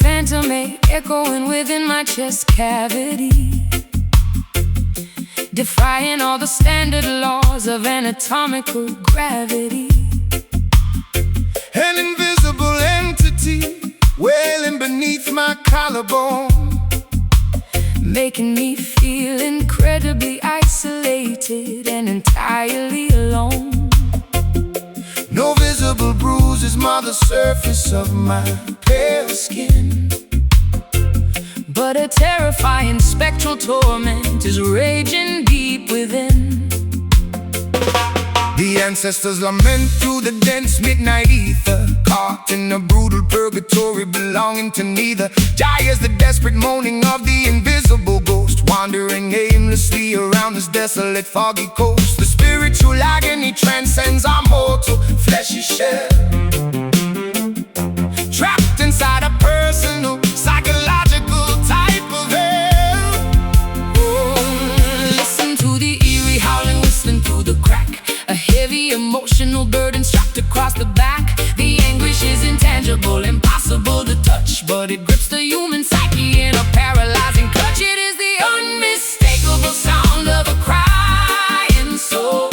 phantom echoing within my chest cavity, defying all the standard laws of anatomical gravity. An invisible entity wailing beneath my collarbone, making me feel incredibly isolated and entirely alone. No visible bruises mar the surface of my pale skin, but a terrifying spectral torment is raging deep within. The ancestors lament through the dense midnight ether, caught in a brutal purgatory belonging to neither. Gyres the desperate moaning of the invisible ghost, wandering aimlessly around this desolate foggy coast. The spiritual agony transcends our mortal fleshy shell, trapped inside a personal psychological type of hell. Listen to the eerie howling whistling through the crack, a heavy emotional burden strapped across the back. The anguish is intangible, impossible to touch, but it grips the human psyche in a paralyzing clutch. It is the unmistakable sound of a crying soul,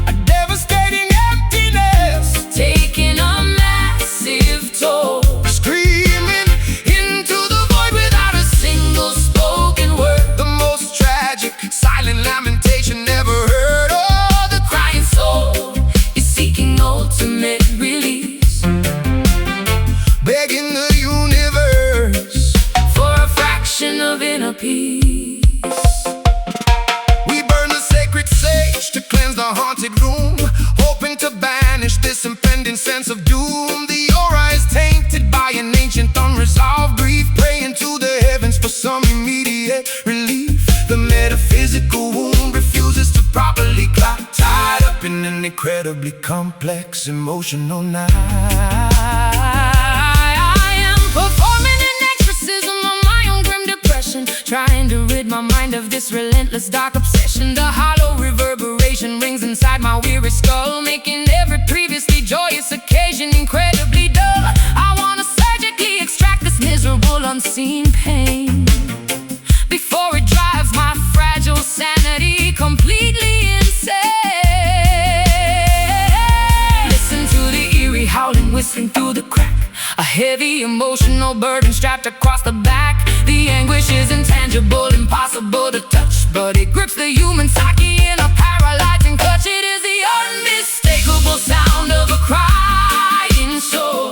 A devastating emptiness taking a massive toll, screaming into the void without a single spoken word. the most tragic silent lamentation ever heard. Oh, the Crying soul is seeking ultimate release, begging the universe for a fraction of inner peace. We burn the sacred sage to cleanse the haunted room, hoping to banish this impending sense of doom. The aura is tainted by an ancient unresolved grief, praying to the heavens for some immediate relief. The metaphysical wound refuses to properly clot, tied up in an incredibly complex emotional knot. I am performing an exorcism of my own grim depression, trying to rid my mind of this relentless dark obsession. The hollow reverberation rings inside my weary skull, making every previously joyous occasion incredibly dull. I want to surgically extract this miserable unseen pain before it drives my fragile sanity completely insane. Listen to the eerie howling whistling through the crack, a heavy emotional burden strapped across the back. The anguish is intangible, impossible to touch, but it grips the human psyche in a paralyzing clutch. It is the unmistakable sound of a crying soul,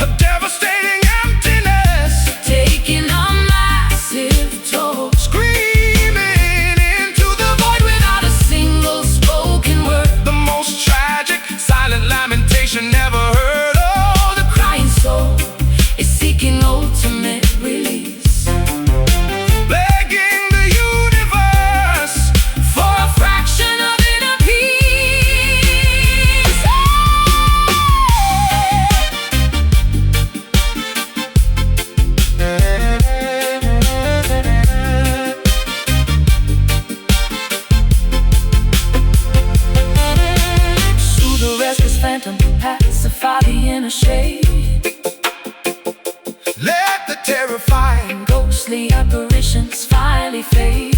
A devastating emptiness taking a massive toll, screaming into the void without a single spoken word. the most tragic silent lamentation ever heard. Oh, the Crying soul is seeking ultimate release, begging the universe for a fraction of inner peace. Soothe the restless phantom, pacify the inner shade. let the terrifying Ghostly apparitions finally fade.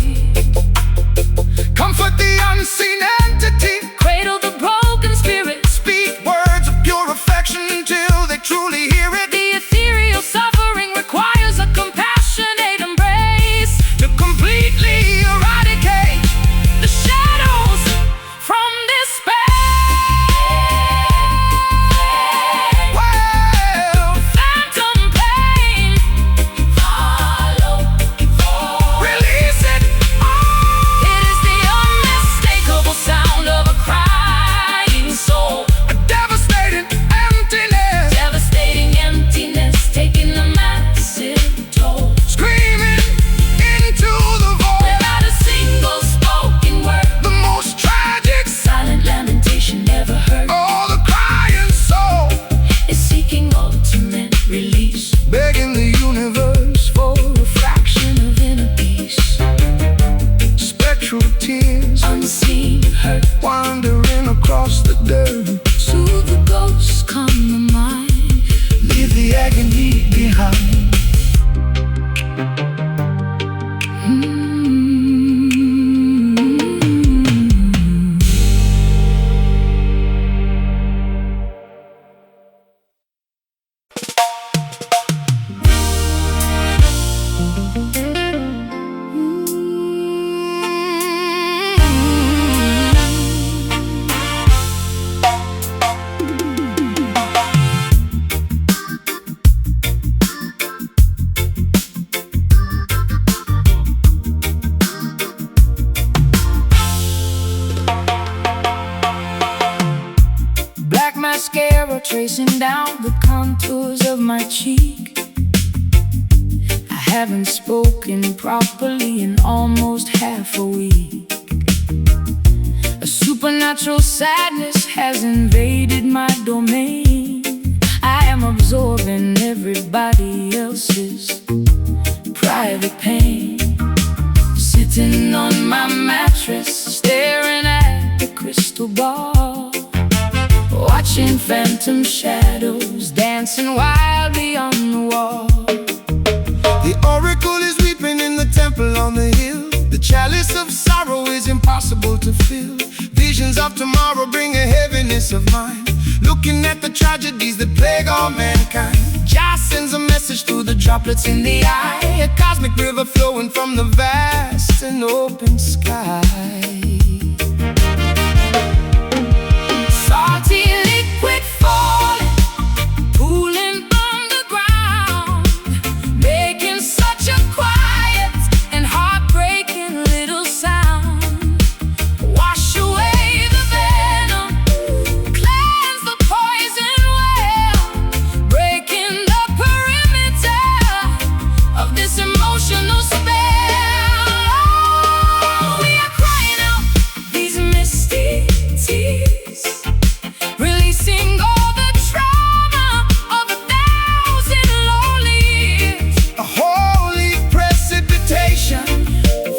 comfort the unseen entity, Cradle the broken spirit, speak words of pure affection till they truly hear it. the ethereal suffering requires a compassionate embrace To completely eradicate the shadows from this space. well, Phantom pain, follow, release it. it is the unmistakable tracing down the contours of my cheek. I haven't spoken properly in almost half a week. A supernatural sadness has invaded my domain. I am absorbing everybody else's private pain. Sitting on my mattress, staring at the crystal ball, watching phantom shadows dancing wildly on the wall. The oracle is weeping in the temple on the hill. The chalice of sorrow is impossible to fill. Visions of tomorrow bring a heaviness of mind, looking at the tragedies that plague all mankind. Jah sends a message through the droplets in the eye, a cosmic river flowing from the vast and open sky. Salty liquid falling, pooling on the ground, making such a quiet and heartbreaking little sound. Wash away the venom, cleanse the poison well, breaking the perimeter of this emotional spell. Oh, we are crying out these misty tears, releasing all the trauma of 1,000 lonely years. A holy precipitation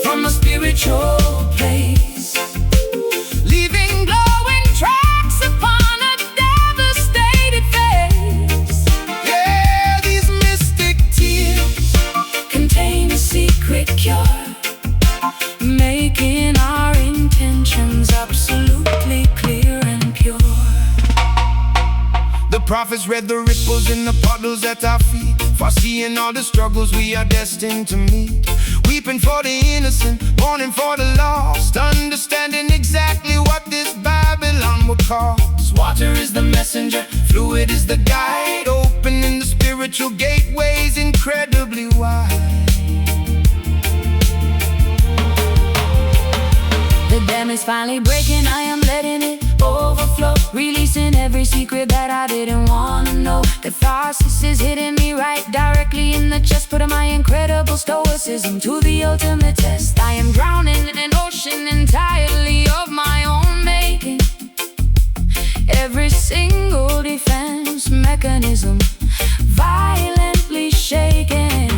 From a spiritual place, leaving glowing tracks upon a devastated face. Yeah, these mystic tears Contain a secret cure, making our intentions absolutely clear and pure. The prophets read the ripples in the puddles at our feet, foreseeing all the struggles we are destined to meet. Weeping for the innocent, mourning for the lost, understanding exactly what this Babylon would cost. Water is the messenger, Fluid is the guide, opening the spiritual gateways incredibly wide. the dam is finally breaking. I am letting it overflow, releasing every secret that I didn't want to know. Catharsis is hitting me right directly in the chest, putting my incredible stoicism to the ultimate test. I am drowning in an ocean entirely of my own making. Every single defense mechanism violently shaken.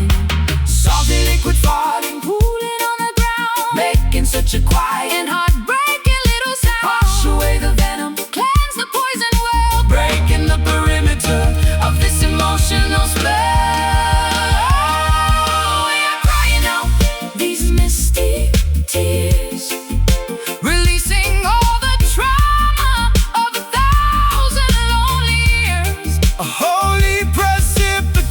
Salty liquid falling, pooling on the ground, making such a quiet and heartbreaking little sound. Wash away the venom, cleanse the poison well, breaking the perimeter of this emotional spell. We are crying out these misty tears, releasing all the trauma of 1,000 lonely years. A holy precipitation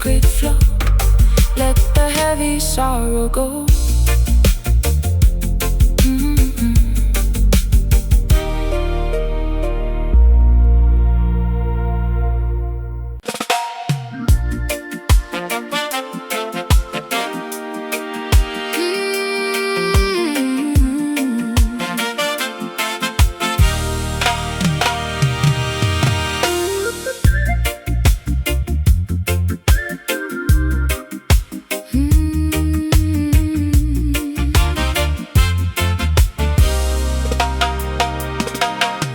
sacred flow. Let the heavy sorrow go.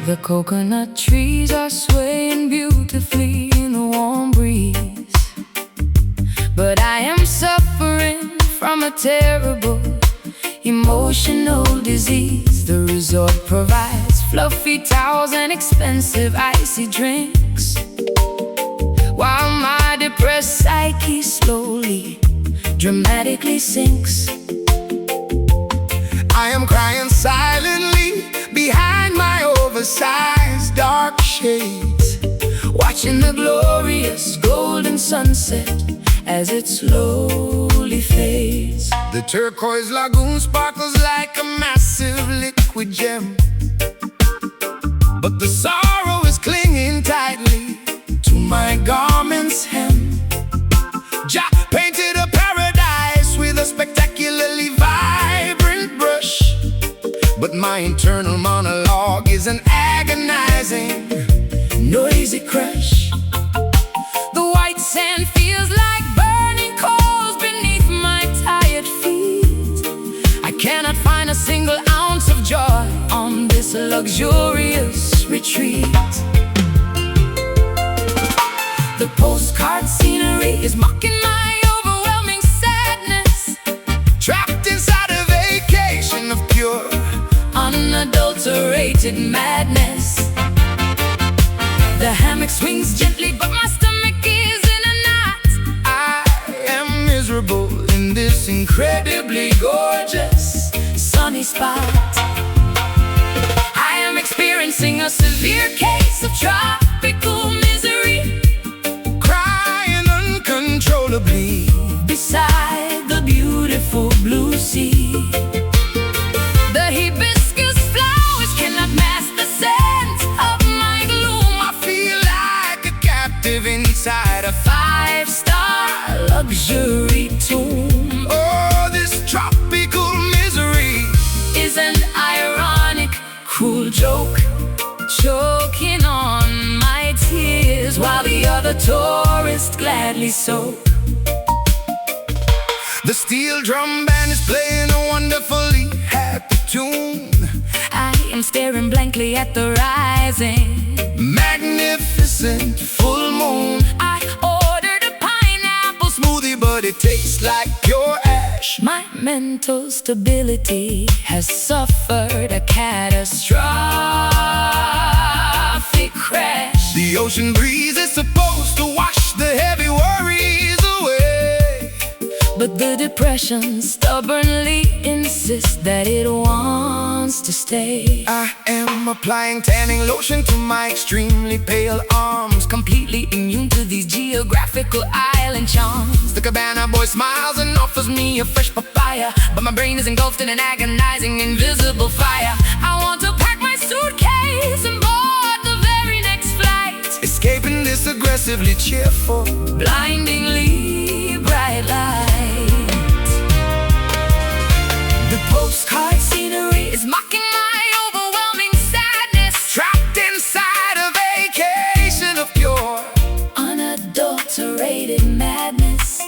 The coconut trees are swaying beautifully in the warm breeze, but I am suffering from a terrible emotional disease. The resort provides fluffy towels and expensive icy drinks, while my depressed psyche slowly, dramatically sinks. I am crying silently behind my oversized dark shades, watching the glorious golden sunset as it slowly fades. The turquoise lagoon sparkles like a massive liquid gem, but the sorrow is clinging tightly to my garment's hem. Jah painted a paradise with a spectacularly vibrant brush, but my internal monologue is an agonizing, noisy crush. The white sand feels like burning coals beneath my tired feet. I cannot find a single ounce of joy on this luxurious retreat. The postcard scenery is mocking my overwhelming sadness, trapped inside a vacation of pure, unadulterated madness. The hammock swings gently, but my stomach is in a knot. I am miserable in this Incredibly gorgeous sunny spot. I am experiencing a severe case of tropical misery, crying uncontrollably beside the beautiful blue sea. The hibiscus flowers cannot mask the scent of my gloom. I feel like a captive inside a Five-star luxury tomb. Oh, this tropical misery Is an ironic, cruel joke, choking on my tears while the other tourists gladly soak. The steel drum band is playing a wonderfully happy tune. I am staring blankly at the rising, Magnificent full moon. I ordered a pineapple Smoothie, but it tastes like pure ash. My mental stability has suffered a catastrophic crash. The ocean breeze is supposed to wash the heavy worries away, But the depression stubbornly insists that it wants to stay. I am applying tanning lotion to my extremely pale arms, Completely immune to these geographical island charms. The cabana boy smiles and offers me a fresh papaya, But my brain is engulfed in an agonizing, invisible fire. I want to pack my suitcase and board the very next flight, escaping this aggressively cheerful, blindingly bright light. The postcard scenery is mocking my overwhelming sadness, trapped inside a vacation of pure, unadulterated madness.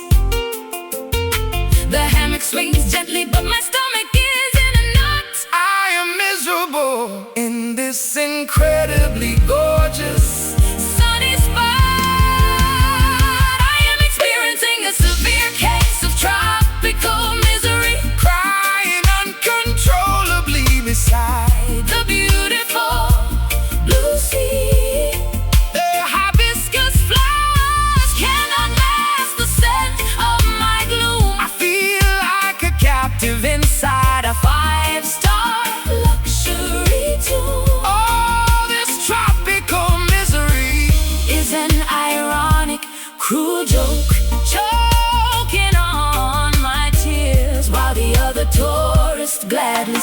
The hammock swings gently, but my stomach is in a knot. I am miserable in this incredibly gorgeous Sunny spot. I am experiencing a severe case of tropical misery, crying uncontrollably beside the beautiful blue sea. the Hibiscus flowers cannot mask the scent of my gloom. I feel like a captive in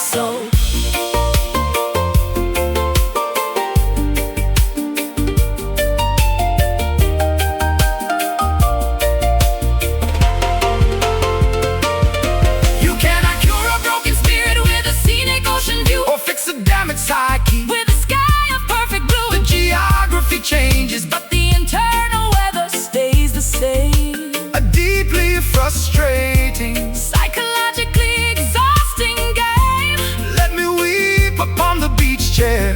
soul. You cannot cure a broken spirit with a scenic ocean view, or fix a damaged psyche With a sky of perfect blue, the geography changes, but the internal weather stays the same. a deeply frustrating, Psychologically exhausting game. let me weep upon the beach chair.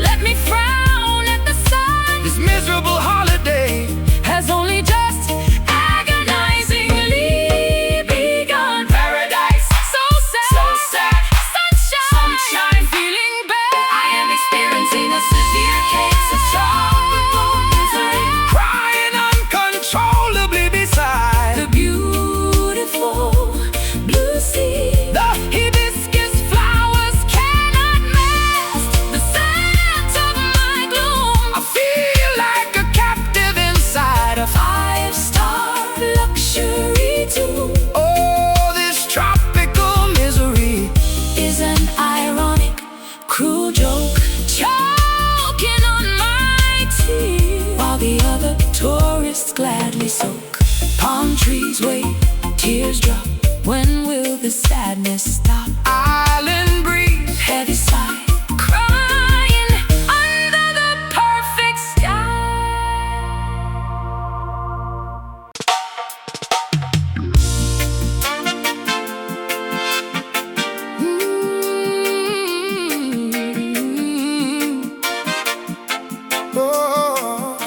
Let me frown at the sun. This miserable holiday Has only just agonizingly begun. paradise. So sad, sunshine, feeling bad. I am experiencing a severe case of tropical misery, crying uncontrollably beside The beautiful blue sea. the Hibiscus flowers cannot mask the scent of my gloom. I feel like a captive inside a Five-star luxury tomb oh, this tropical misery. is an ironic, cruel joke, choking on my tears, while the other tourists gladly soak. Palm trees wave, tears drop. When will the sadness stop? Island breeze, Heavy sigh, crying under the perfect sky. oh,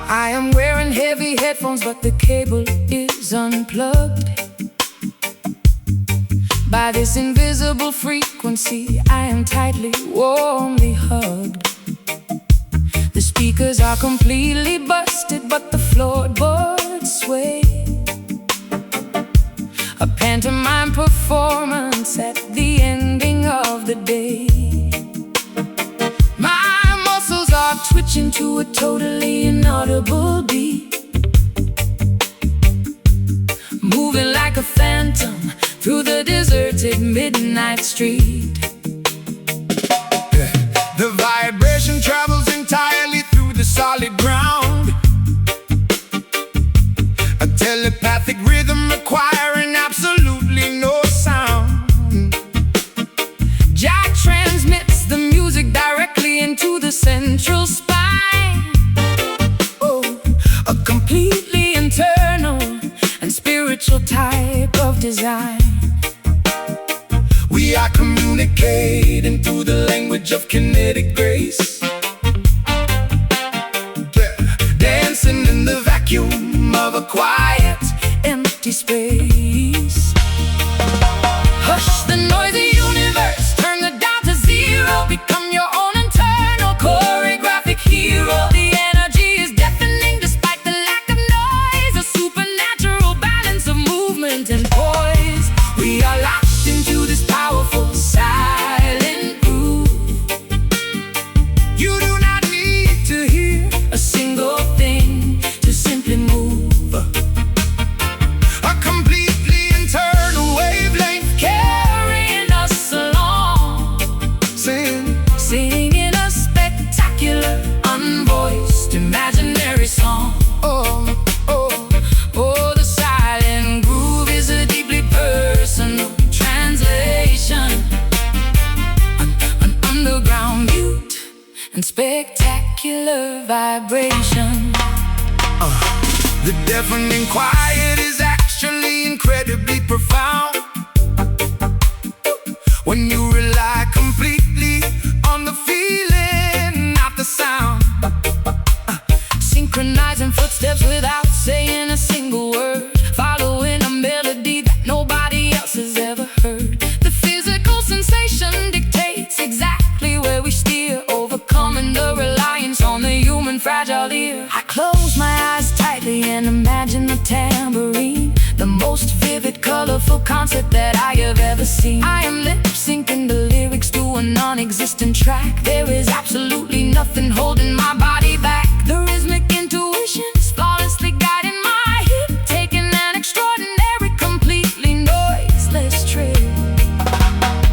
I am wearing heavy headphones, but the cable is unplugged. By this invisible frequency, I am tightly, warmly hugged. The speakers are completely busted, but the floorboards sway. A pantomime performance at the ending of the day. My muscles are twitching to a totally inaudible beat, moving like a phantom through the deserted midnight street. the vibration travels entirely through the solid ground, a telepathic rhythm requiring absolutely no sound. Jack transmits the music directly into the central spine. Oh, a completely internal and spiritual type of design. We are communicating through the language of kinetic grace, dancing in the vacuum of a quiet, Empty space. Hush the noisy universe, turn the dial to zero. Become your own internal choreographic hero. The energy is deafening despite the lack of noise. A supernatural balance of movement and poise. We are locked into this powerful silent groove. you do not need to hear A single thing to simply move. a completely internal wavelength, Carrying us along, singing a spectacular, unvoiced, imaginary song. oh, Oh, the silent groove is a deeply personal translation. An underground mute and spectacular vibration. the deafening quiet is actually incredibly profound when you rely completely on the feeling, not the sound. Synchronizing footsteps without saying a single word, following a melody that nobody else has ever heard. The physical sensation dictates exactly where we steer, overcoming the reliance on the human fragile ear. I close my eyes tightly and imagine the tambourine, the most vivid vivid, colorful concept that I have ever seen. I am lip-syncing the lyrics to a non-existent track. There is absolutely nothing holding my body back. The rhythmic intuition is flawlessly guiding my hip, taking an extraordinary, completely noiseless trip.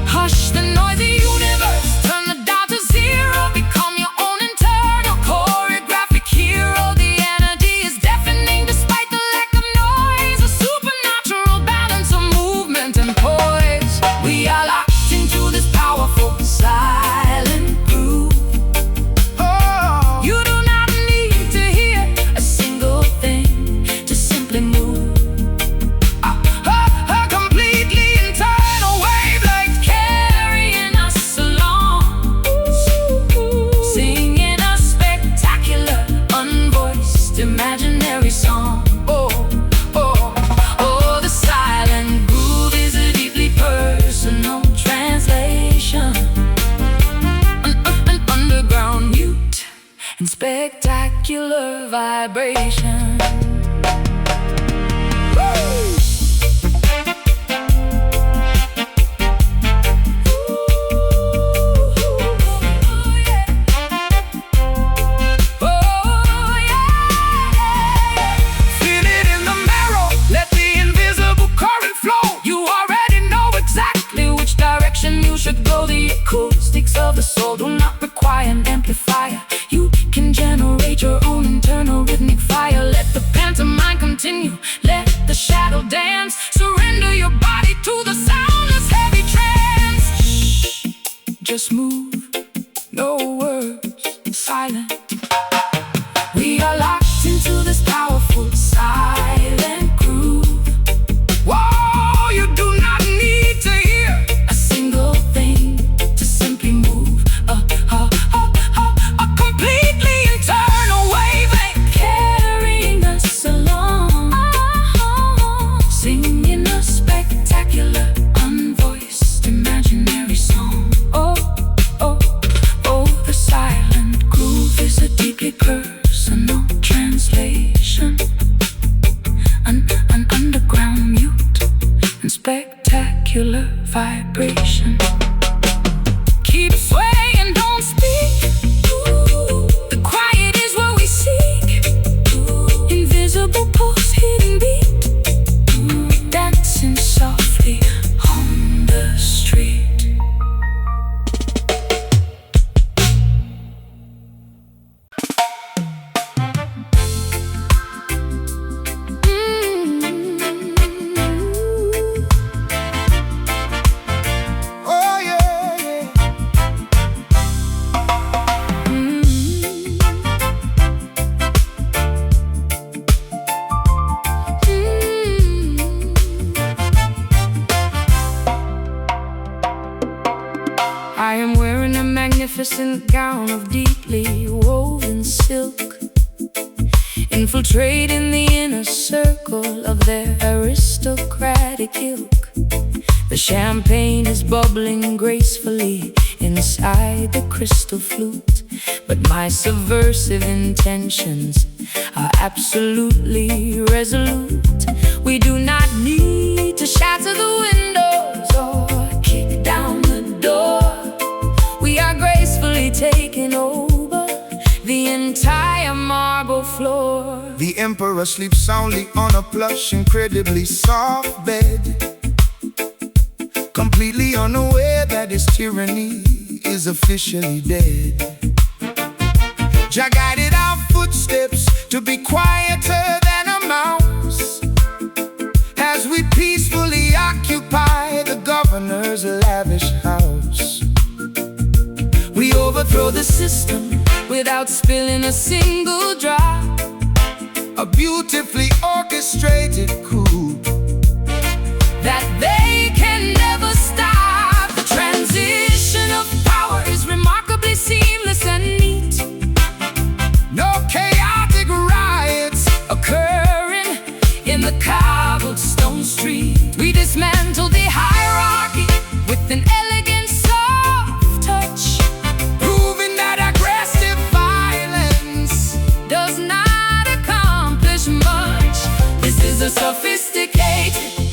Hush the noisy universe, turn the dial to zero, become your own internal choreographic hero. The energy is deafening despite the lack of noise, a supernatural balance of movement and poise. We are locked into this powerful silent groove. Oh, you do not need to hear a single thing to simply move. A completely internal wavelength carrying us along, singing a spectacular, unvoiced, imaginary song. Oh, oh, oh, the silent groove is a deeply personal translation, an underground mute and spectacular vibration. Feel it in the marrow, let the invisible current flow. You already know exactly which direction you should go. The acoustics of the soul do not require an amplifier. You can generate your own internal rhythmic fire. Let the pantomime continue, let the shadow dance. Surrender your body to the soundless heavy trance. Shh, just move, no words, silent. We are locked into this powerful silent groove. Whoa, you do not need to hear a single thing to simply move. A completely internal wavelength carrying us along, singing a spectacular, unvoiced, imaginary song. Oh, oh, oh, the silent groove is a deeply personal translation, an underground mute and spectacular vibration. Keep swaying, don't speak. The quiet is what we seek. Invisible pulse, hidden beat, dancing softly on the street. Oh yeah, yeah. I am wearing a magnificent gown of deeply woven silk, infiltrating the inner circle of their aristocratic ilk. The champagne is bubbling gracefully inside the crystal flute, but my subversive intentions are absolutely resolute. We do not need to shatter the windows or kick down the door. We are gracefully taking over the entire marble floor. The emperor sleeps soundly on a plush, incredibly soft bed, completely unaware that his tyranny is officially dead. Jah guided our footsteps to be quieter than a mouse, as we peacefully occupy the governor's lavish house. We overthrow the system without spilling a single drop. A beautifully orchestrated coup that they can never stop. The transition of power is remarkably seamless and neat. No chaotic riots occurring in the cobblestone street. We dismantle the hierarchy with an elegant soft touch, proving that aggressive violence does not accomplish much. This is a sophisticated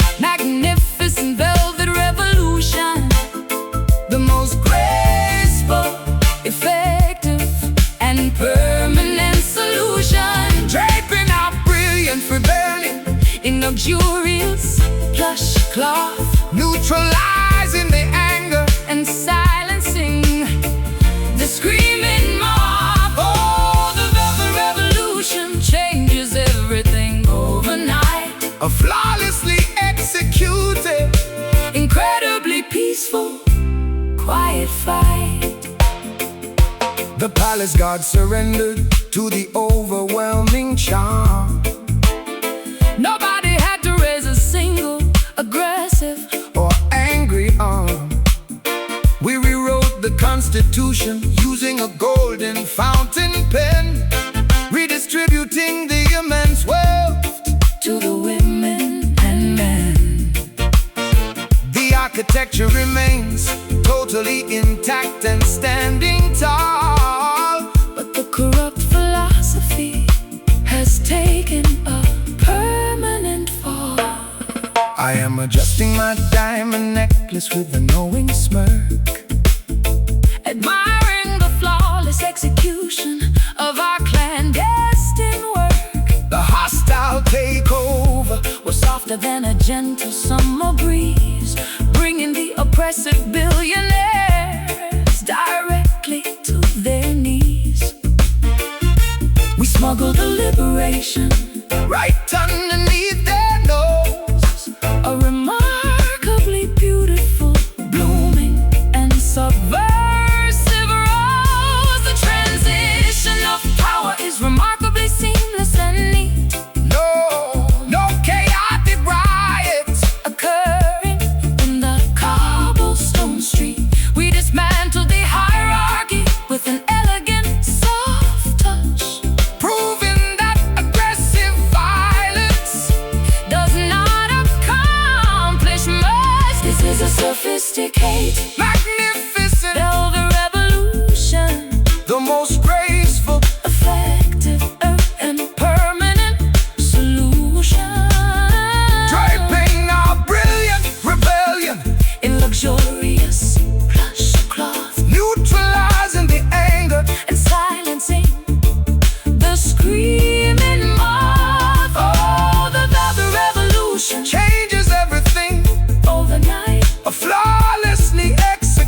luxurious plush cloth, neutralizing the anger and silencing the screaming mob. Oh, the velvet revolution changes everything overnight. a flawlessly executed, Incredibly peaceful, quiet fight. the palace guard surrendered to the overwhelming charm. Nobody had to raise a single aggressive or angry arm. We rewrote the Constitution using a golden fountain pen, redistributing the immense wealth to the women and men. The architecture remains totally intact and standing tall, But the corrupt philosophy has taken a permanent fall. I am adjusting my diamond necklace with a knowing smirk, Admiring the flawless execution of our clandestine work. the hostile takeover Was softer than a gentle summer breeze, bringing the oppressive billionaires directly to their knees. We smuggled the liberation right underneath their nose. a remarkably beautiful, blooming, and subversive rose. The transition of power is remarkably seamless and neat, No chaotic riots, occurring in the cobblestone street. We dismantled the hierarchy with an elegant, soft touch, proving that aggressive violence does not accomplish much. This is a sophisticated, magnificent, velvet revolution, the most graceful, effective, and permanent solution. draping our brilliant rebellion, In luxurious plush cloth, neutralizing the anger, and silencing the screaming mob. Oh, the velvet revolution changes everything, overnight. a flawlessly executed,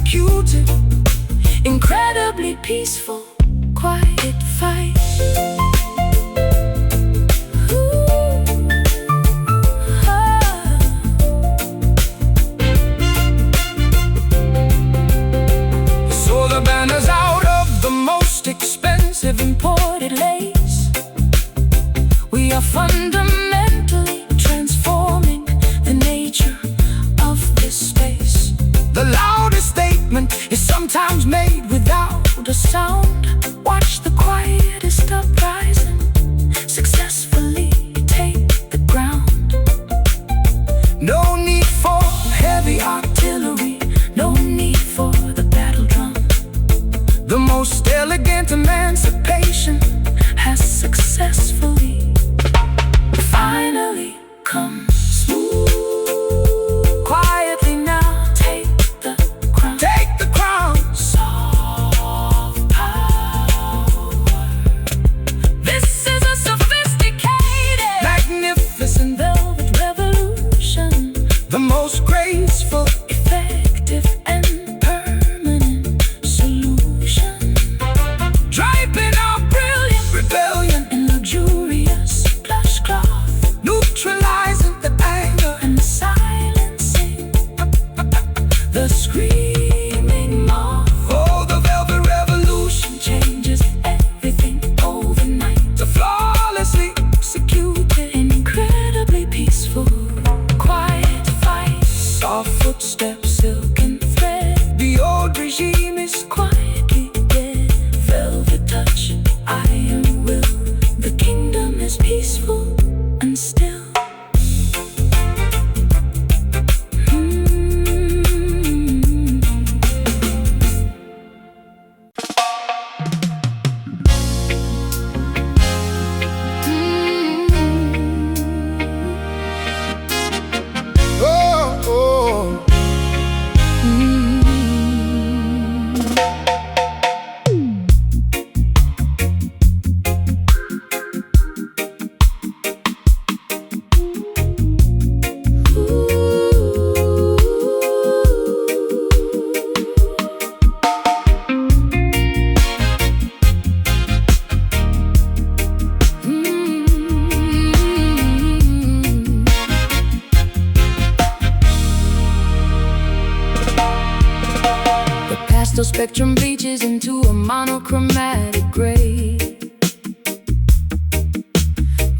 spectrum bleaches into a monochromatic gray.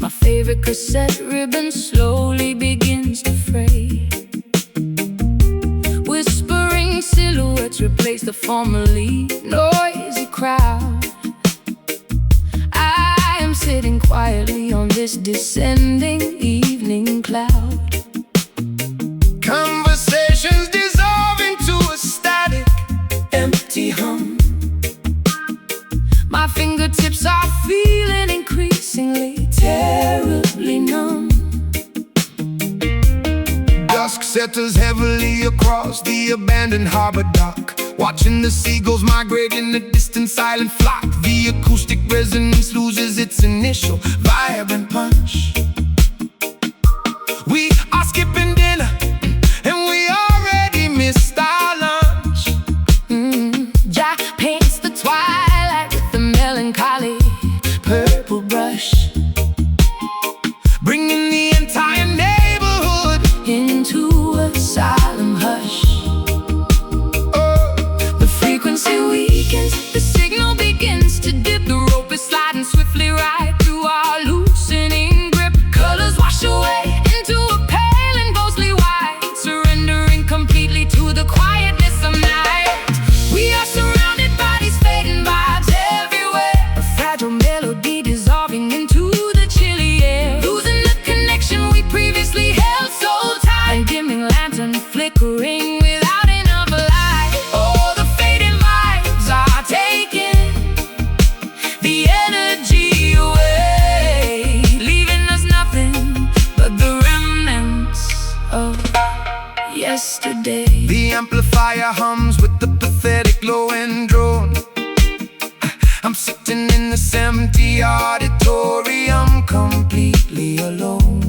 My favorite cassette ribbon slowly begins to fray. Whispering silhouettes replace the formerly noisy crowd. I am sitting quietly on this descending evening cloud. Conversations dissolve into a static, empty hum. My fingertips are feeling increasingly terribly numb. Dusk settles heavily across the abandoned harbor dock, watching the seagulls migrate in a distant silent flock. The acoustic resonance loses its initial vibrant punch. We are skipping dinner, and we already missed our lunch. Jah paints the twilight with a melancholy purple brush, Bringing the entire neighborhood into a solemn hush. The frequency weakens, the signal begins to dip. The rope is sliding swiftly right through our loosening grip. Colors wash away into a pale and ghostly white, surrendering completely to the quietness of night. We are surrounded by these fading vibes everywhere, a fragile melody dissolving into the chilly air, losing the connection we previously held so tight. A dimming lantern flickering without enough light. Oh, the fading vibes are taking the energy away, leaving us nothing but the remnants of yesterday. The amplifier hums with the pathetic low-end drone. I'm sitting in this empty auditorium, completely alone.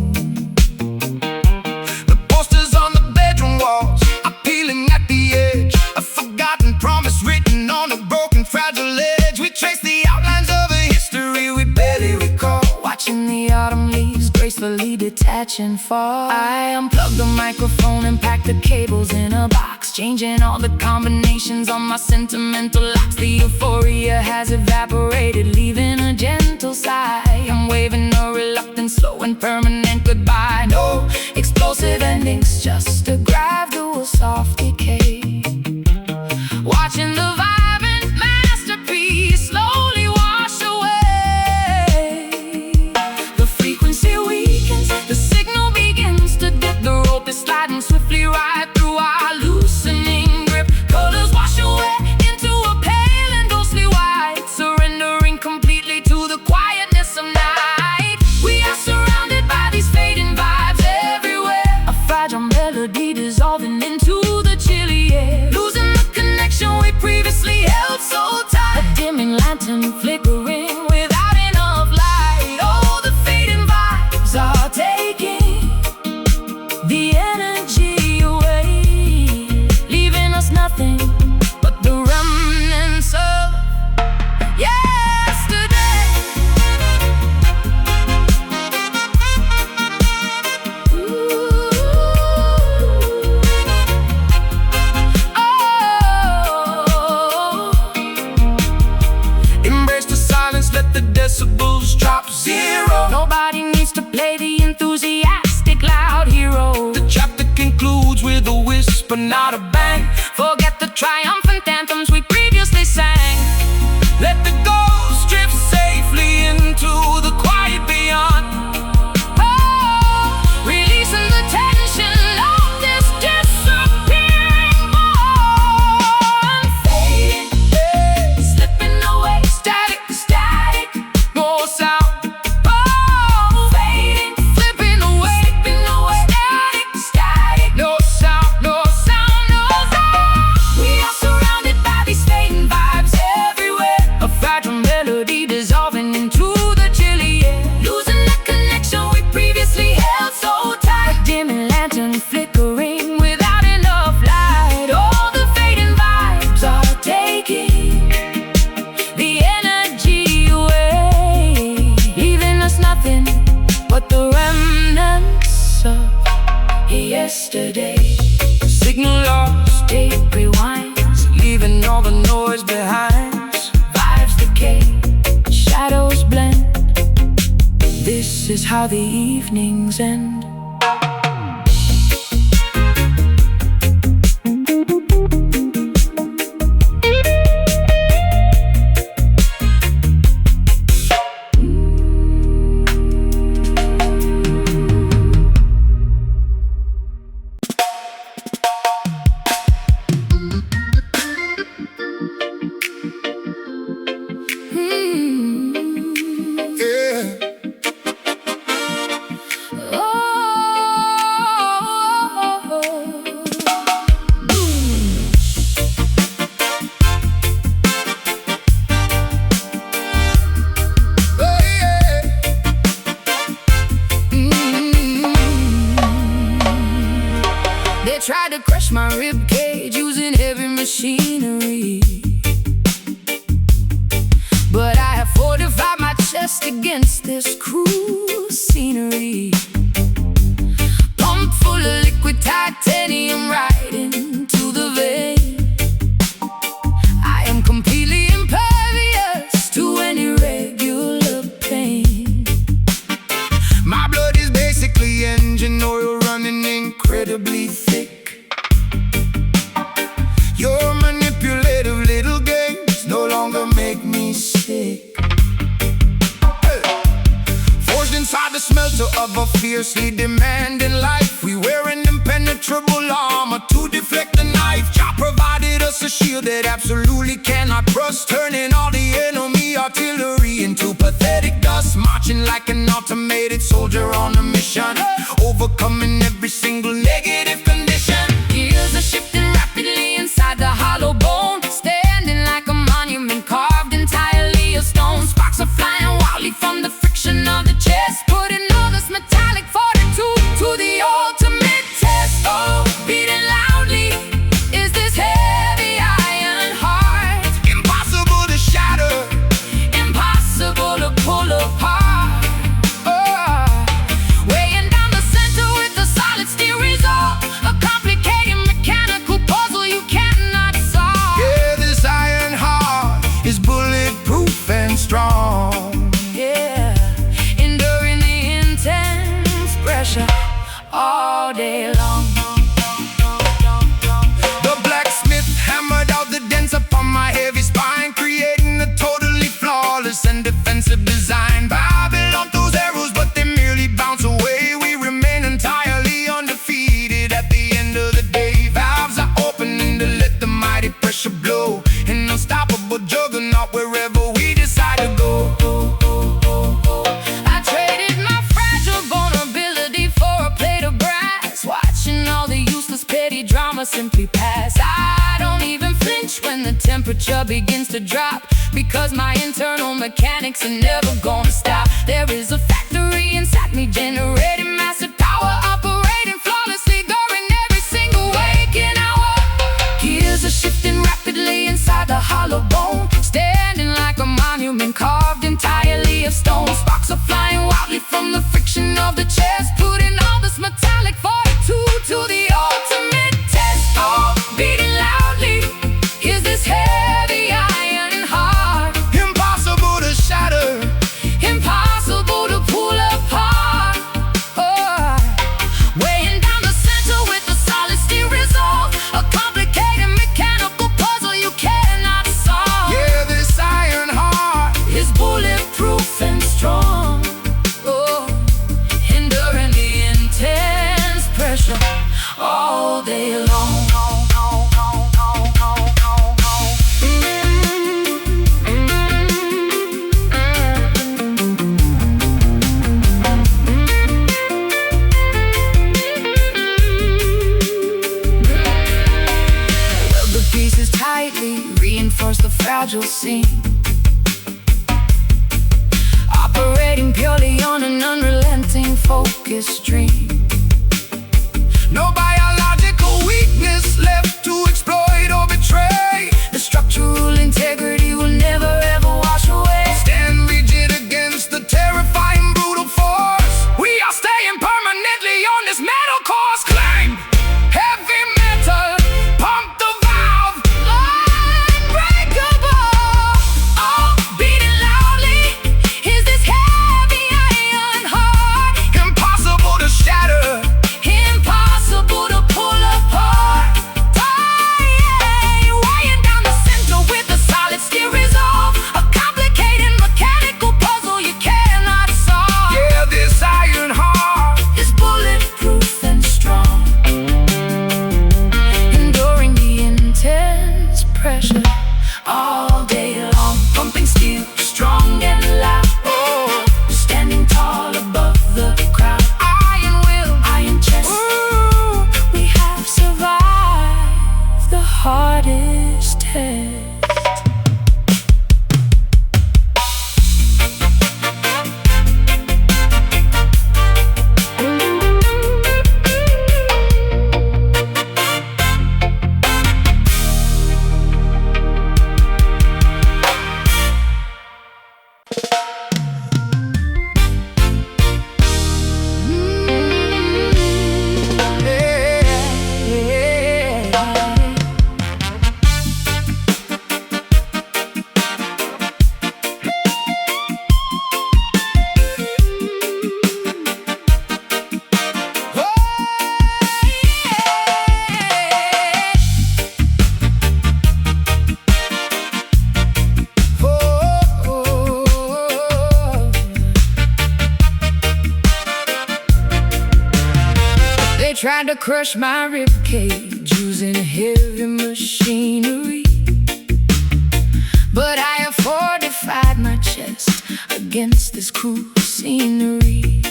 The posters on the bedroom walls are peeling at the edge, a forgotten promise written on a broken, fragile edge. We trace the outlines of a history we barely recall, Watching the autumn leaves gracefully detach and fall. I unplug the microphone and pack the cables in a box, changing all the combinations on my sentimental locks. The euphoria has evaporated, leaving a gentle sigh. I'm waving a reluctant, slow and permanent goodbye. No explosive endings, just a gradual soft decay. Watching the vibrant masterpiece slowly wash away. The frequency weakens, the signal begins to dip. The rope is sliding swiftly right through our loosening grip. Colors wash away into a pale and ghostly white, surrendering completely to the quietness of night. We are surrounded by these fading vibes everywhere, a fragile melody dissolving into the chilly air, losing the connection we previously held so tight. A dimming lantern flickering without enough light. Oh, the fading vibes are taking the energy away, leaving us nothing but the remnants of yesterday. Embrace the silence, let the decibels drop zero. Nobody needs to play the enthusiastic loud hero. The chapter concludes with a whisper, not a bang. Forget the triumphant anthems we previously sang. Let the ghost drift safely into the quiet beyond. Oh, releasing the tension of this disappearing bond. Fading, slipping away, static, static, No sound, oh, fading, flipping away, static, static, no sound, no sound, no sound. We are surrounded by these fading vibes everywhere, a fragile melody dissolving into the chilly air, losing the connection we previously held so tight. A dimming lantern flickering without enough light. All the fading vibes are taking the energy away, leaving us nothing but the remnants of yesterday. signal lost, Tape rewinds, leaving no all the noise behind. Vibes decay, shadows blend. This is how the evenings end. Tried to crush my rib cage using heavy machinery, but I have fortified my chest against this cruel scenery. Pumped full of liquid titanium right into the vein. I am completely impervious to any regular pain. My blood is basically engine oil running incredibly thick. Your manipulative little games no longer make me sick. Forged inside the smelter of a fiercely demanding life, we wear an impenetrable armor to deflect the knife. Jah provided us a shield that absolutely cannot rust, turning all the enemy artillery into pathetic dust. Marching like an automated soldier on a mission, overcoming every single negative condition. Gears are shifting rapidly inside the hollow bone, standing like a monument carved entirely of stone. Sparks are flying wildly from the friction of the chest, putting all this metallic fortitude to the ultimate test. Oh, beating loudly is this heavy iron heart. Impossible to shatter, impossible to pull apart. Weighing down the center with a solid steel resolve, a complicated mechanical puzzle you cannot solve. Yeah, this iron heart is bulletproof and strong. Yeah, enduring the intense pressure all day long. The blacksmith hammered out the dents upon my heavy spine, creating a totally flawless and defensive design. Babylon throws arrows, but they merely bounce away. We remain entirely undefeated at the end of the day. Valves are opening to let the mighty pressure blow, an unstoppable juggernaut wherever we decide to go. I traded my fragile vulnerability for a plate of brass, watching all the useless petty drama simply pass. I don't even flinch when the temperature begins to drop, because my internal mechanics are never gonna stop. There is a factory inside me generating massive power, operating flawlessly during every single waking hour. Gears are shifting rapidly inside the hollow bone, standing like a monument carved entirely of stone. Sparks are flying wildly from the friction of the chest, putting all this metallic fortitude to the ultimate test. Oh, beating loudly is this heavy iron heart. Impossible to shatter, impossible to pull apart. Oh, weighing down the center with a solid steel resolve, a complicated mechanical puzzle you cannot solve. Yeah, this iron heart is bulletproof and strong. Oh, enduring the intense pressure all day long. Weld the pieces tightly, reinforce the fragile seam, operating purely on an unrelenting focus stream. No biological weakness left to exploit or betray. The structural integrity will never ever wash away. Stand rigid against the terrifying brutal force. We are staying permanently on this metal course. Climb heavy metal, pump the valve, line tried to crush my ribcage using heavy machinery, but I have fortified my chest against this cruel scenery.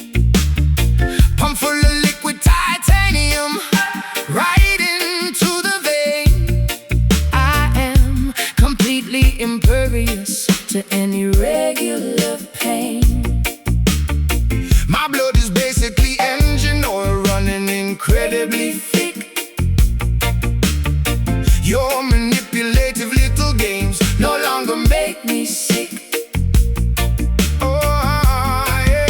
Pump full of liquid titanium, right into the vein. I am completely impervious to any regular pain. My blood is basically engine oil running incredibly thick. Your manipulative little games No longer make me sick. oh, yeah.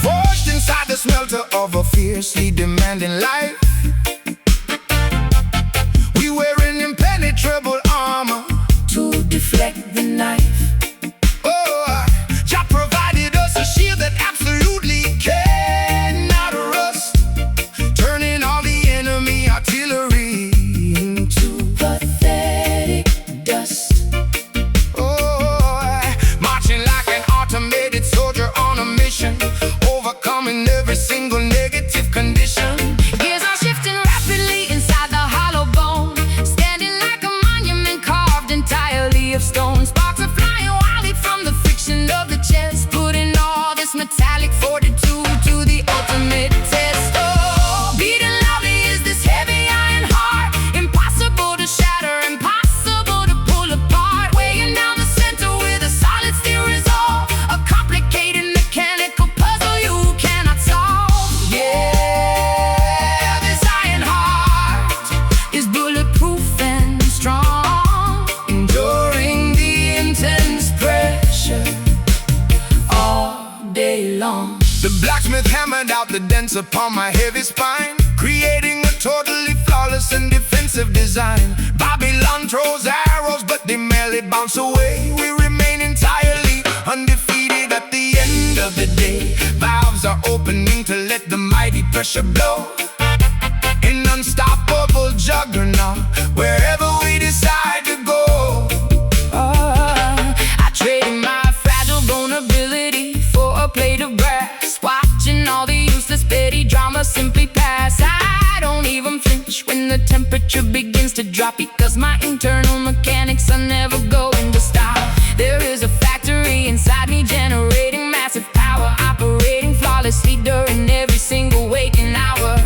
Forged inside the smelter of a fiercely demanding life, we wear an impenetrable armor To deflect the knife, oh, Jah provided us a shield that absolutely cannot rust, turning all the enemy artillery into pathetic dust. oh, marching like an automated soldier on a mission, overcoming every single negative condition. Gears are shifting rapidly inside the hollow bone, standing like a monument carved entirely of stone. Sparks are flying wildly from the friction of the chest, putting all this metallic fortitude to the ultimate test. Oh, beating loudly is this heavy iron heart, impossible to shatter, impossible to pull apart, weighing down the center with a solid steel resolve, a complicated mechanical puzzle you cannot solve. Yeah, this iron heart is bulletproof and strong, enduring the intense pressure all day long. The blacksmith hammered out the dents upon my heavy spine, creating a totally flawless and defensive design. Babylon throws arrows, but they merely bounce away. We remain entirely undefeated at the end of the day. Valves are opening to let the mighty pressure blow, an unstoppable juggernaut wherever we decide to go. I traded my fragile vulnerability for a plate of brass, watching all the useless petty drama simply pass. I don't even flinch when the temperature begins to drop, because my internal mechanics are never going to stop. There is a factory inside me generating massive power, operating flawlessly during every single waking hour.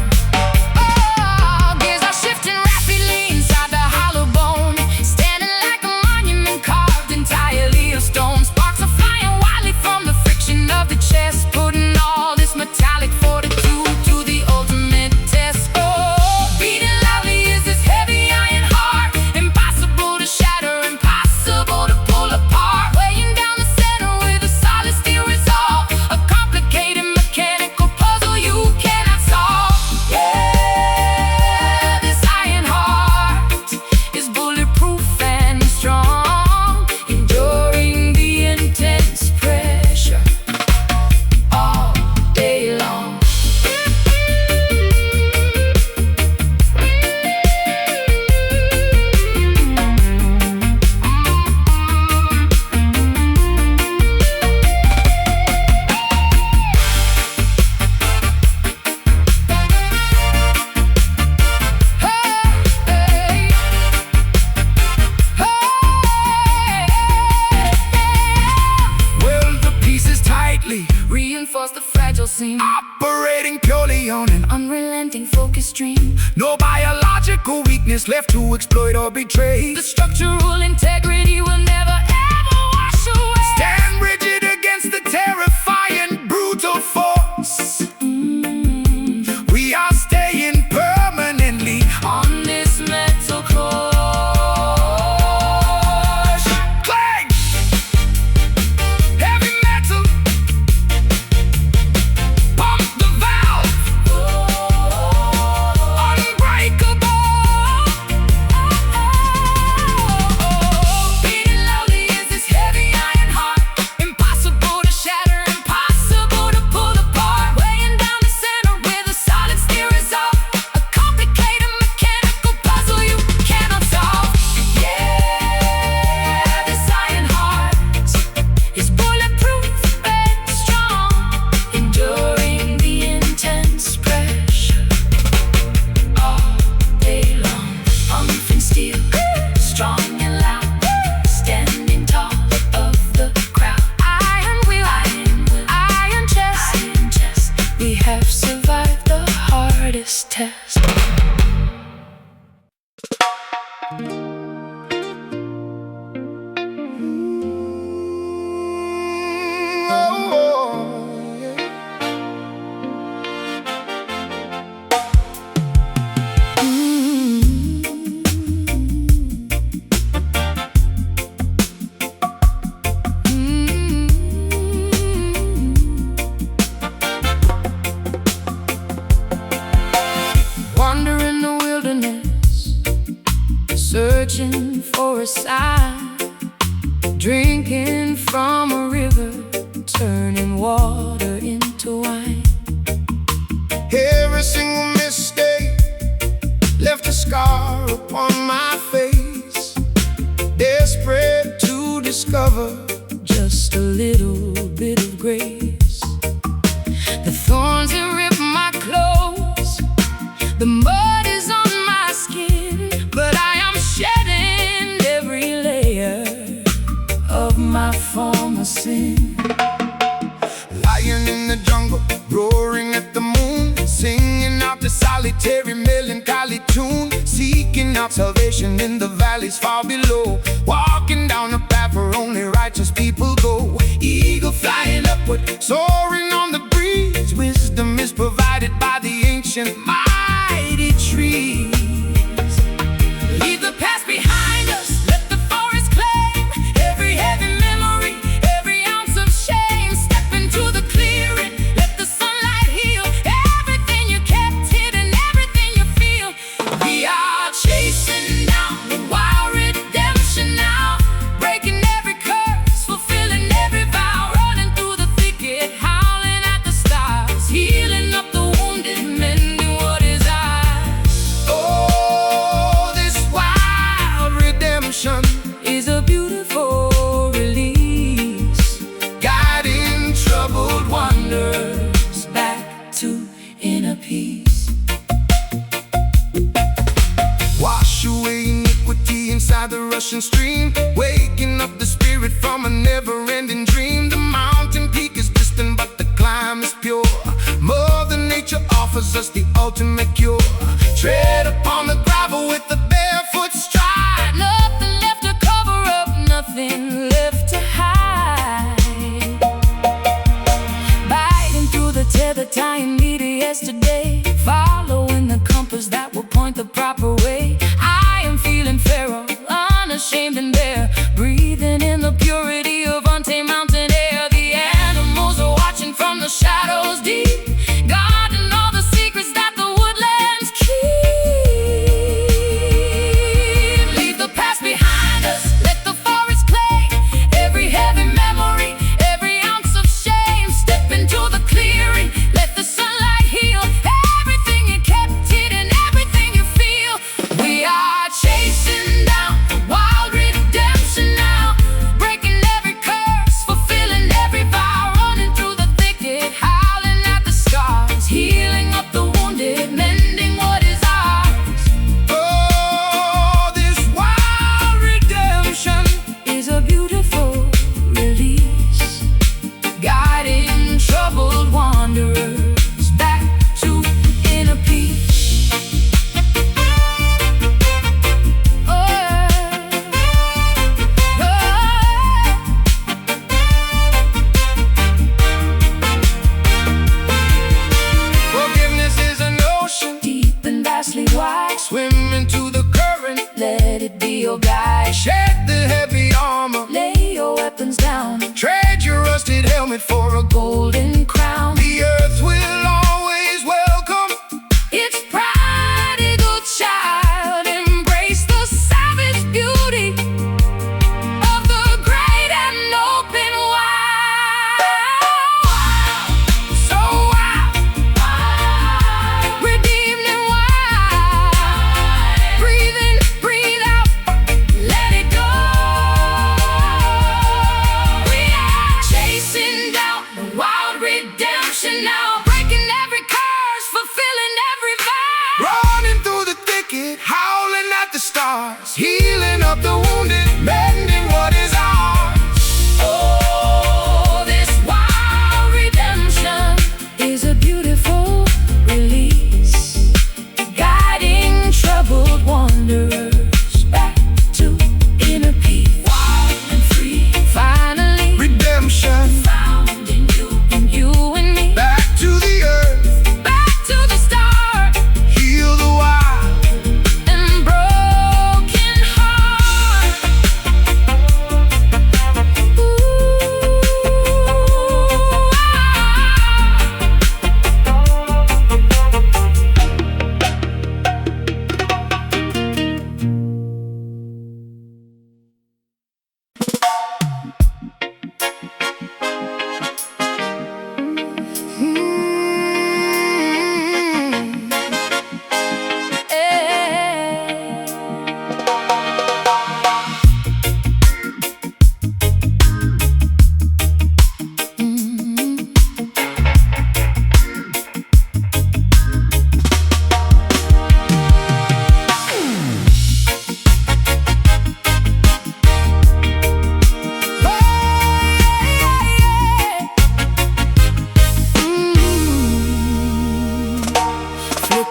Oh, gears are shifting rapidly inside the hollow bone, standing like a monument carved entirely of stone. Sparks are flying wildly from the friction of the chest, putting all this metallic fortitude to the ultimate test. Oh, beating loudly is this heavy iron heart, impossible to shatter, impossible to pull apart, weighing down the center with a solid steel resolve, a complicated mechanical puzzle you cannot solve. Yeah, this iron heart is bulletproof and strong, enduring the intense pressure all day long. Hey, Weld the pieces tightly, reinforce the fragile seam, operating purely on an unrelenting focus stream. no biological weakness left to exploit or betray. The structural integrity will never ever wash away. Stand rigid against the terrifying brutal force. We are staying permanently On this metal core, clang. Heavy metal, pump the valve, unbreakable. Beating loudly is this heavy iron heart, impossible to shatter, impossible to pull apart. test. Wandering the wilderness, searching for a sign, drinking from a river, turning water into wine. Every single mistake left a scar upon my face, desperate to discover just a little bit of grace. The thorns that rip my clothes, the mud is on my skin, but I am shedding every layer of my former sin. Lying in the jungle, roaring at the moon, singing out the solitary melancholy tune, seeking out salvation in the valleys far below, walking down a path where only righteous people go. Eagle flying upward, soaring on the breeze, wisdom is provided by the ancient mighty trees. Leave the past behind us, let the forest claim every heavy memory, every ounce of shame. Step into the clearing, let the sunlight heal everything you kept hidden, everything you feel. We are chasing down the wild redemption now, breaking every curse, fulfilling every vow, running through the thicket, howling at the stars, healing up the wounded, mending what is ours. Oh, this wild redemption is a beautiful release, guiding troubled wanderers back to inner peace. Wash away iniquity inside the rushing stream, waking up the spirit from a never-ending dream. The mountain peak is distant, but the climb is pure. Mother Nature offers us the ultimate cure. Tread upon the gravel with the barefoot stride. Nothing left to cover up, nothing left to hide. Biting through the tether, tying me to yesterday, following the compass that will point the proper way. I am feeling feral, unashamed and bare, breathing in the purity of untamed mountain air. The animals are watching from the shadows deep, guarding all the secrets that the woodlands keep. Leave the past behind us, let the forest claim every heavy memory, every ounce of shame. Step into the clearing, let the sunlight heal everything you kept hidden, everything you feel. We are chasing down wild redemption now, breaking every curse, fulfilling every vow, running through the thicket, howling at the scars, healing up the wounded, mending what is ours. Oh, this wild redemption is a beautiful release, guiding troubled wanderers back to inner peace. Forgiveness is an ocean, deep and vastly wide. Swim into the current, let it be your guide. Shed the heavy armor, lay your weapons down, trade your rusted helmet for a golden crown. The earth will always welcome its prodigal child. Embrace the savage beauty of the great and open wild. So wild, redeemed and wild. Breathe in, breathe out, let it go. We are chasing down the wild redemption now, breaking every curse, fulfilling every vow, running through the thicket, howling at the stars, healing up the wounded, mending what is ours. Oh, this wild redemption is a beautiful release,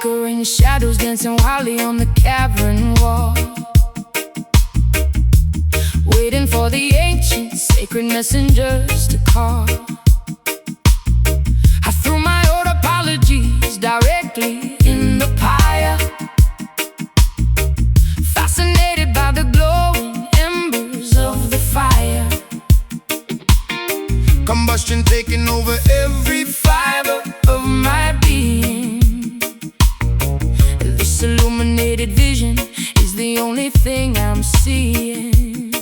flickering shadows dancing wildly on the cavern wall, waiting for the ancient sacred messengers to call. I threw my old apologies directly in the pyre, fascinated by the glowing embers of the fire. Combustion taking over every Fiber of my being. This illuminated vision is the only thing I'm seeing.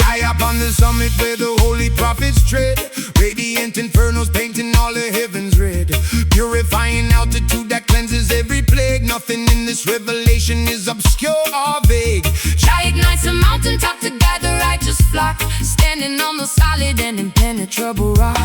High up on the summit where the holy prophets tread, radiant infernos painting all the heavens red. Purifying altitude that cleanses every plague. Nothing in this revelation is obscure or vague. Jah ignites a mountaintop to guide the righteous flock, standing on the solid and impenetrable rock.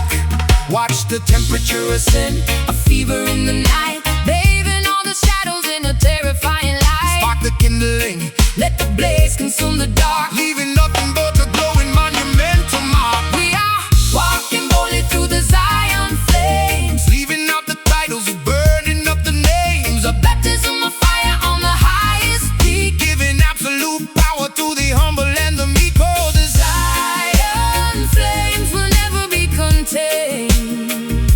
Watch the temperature ascend, A fever in the night, bathing all the shadows in a terrifying light. spark the kindling, Let the blaze consume the dark. leaving nothing but a glowing monumental mark. We are walking boldly through the Zion flames, Leaving out the titles, burning up the names, a baptism of fire on the highest peak. giving absolute power to the humble and the meek. Oh, the Zion flames will never be contained,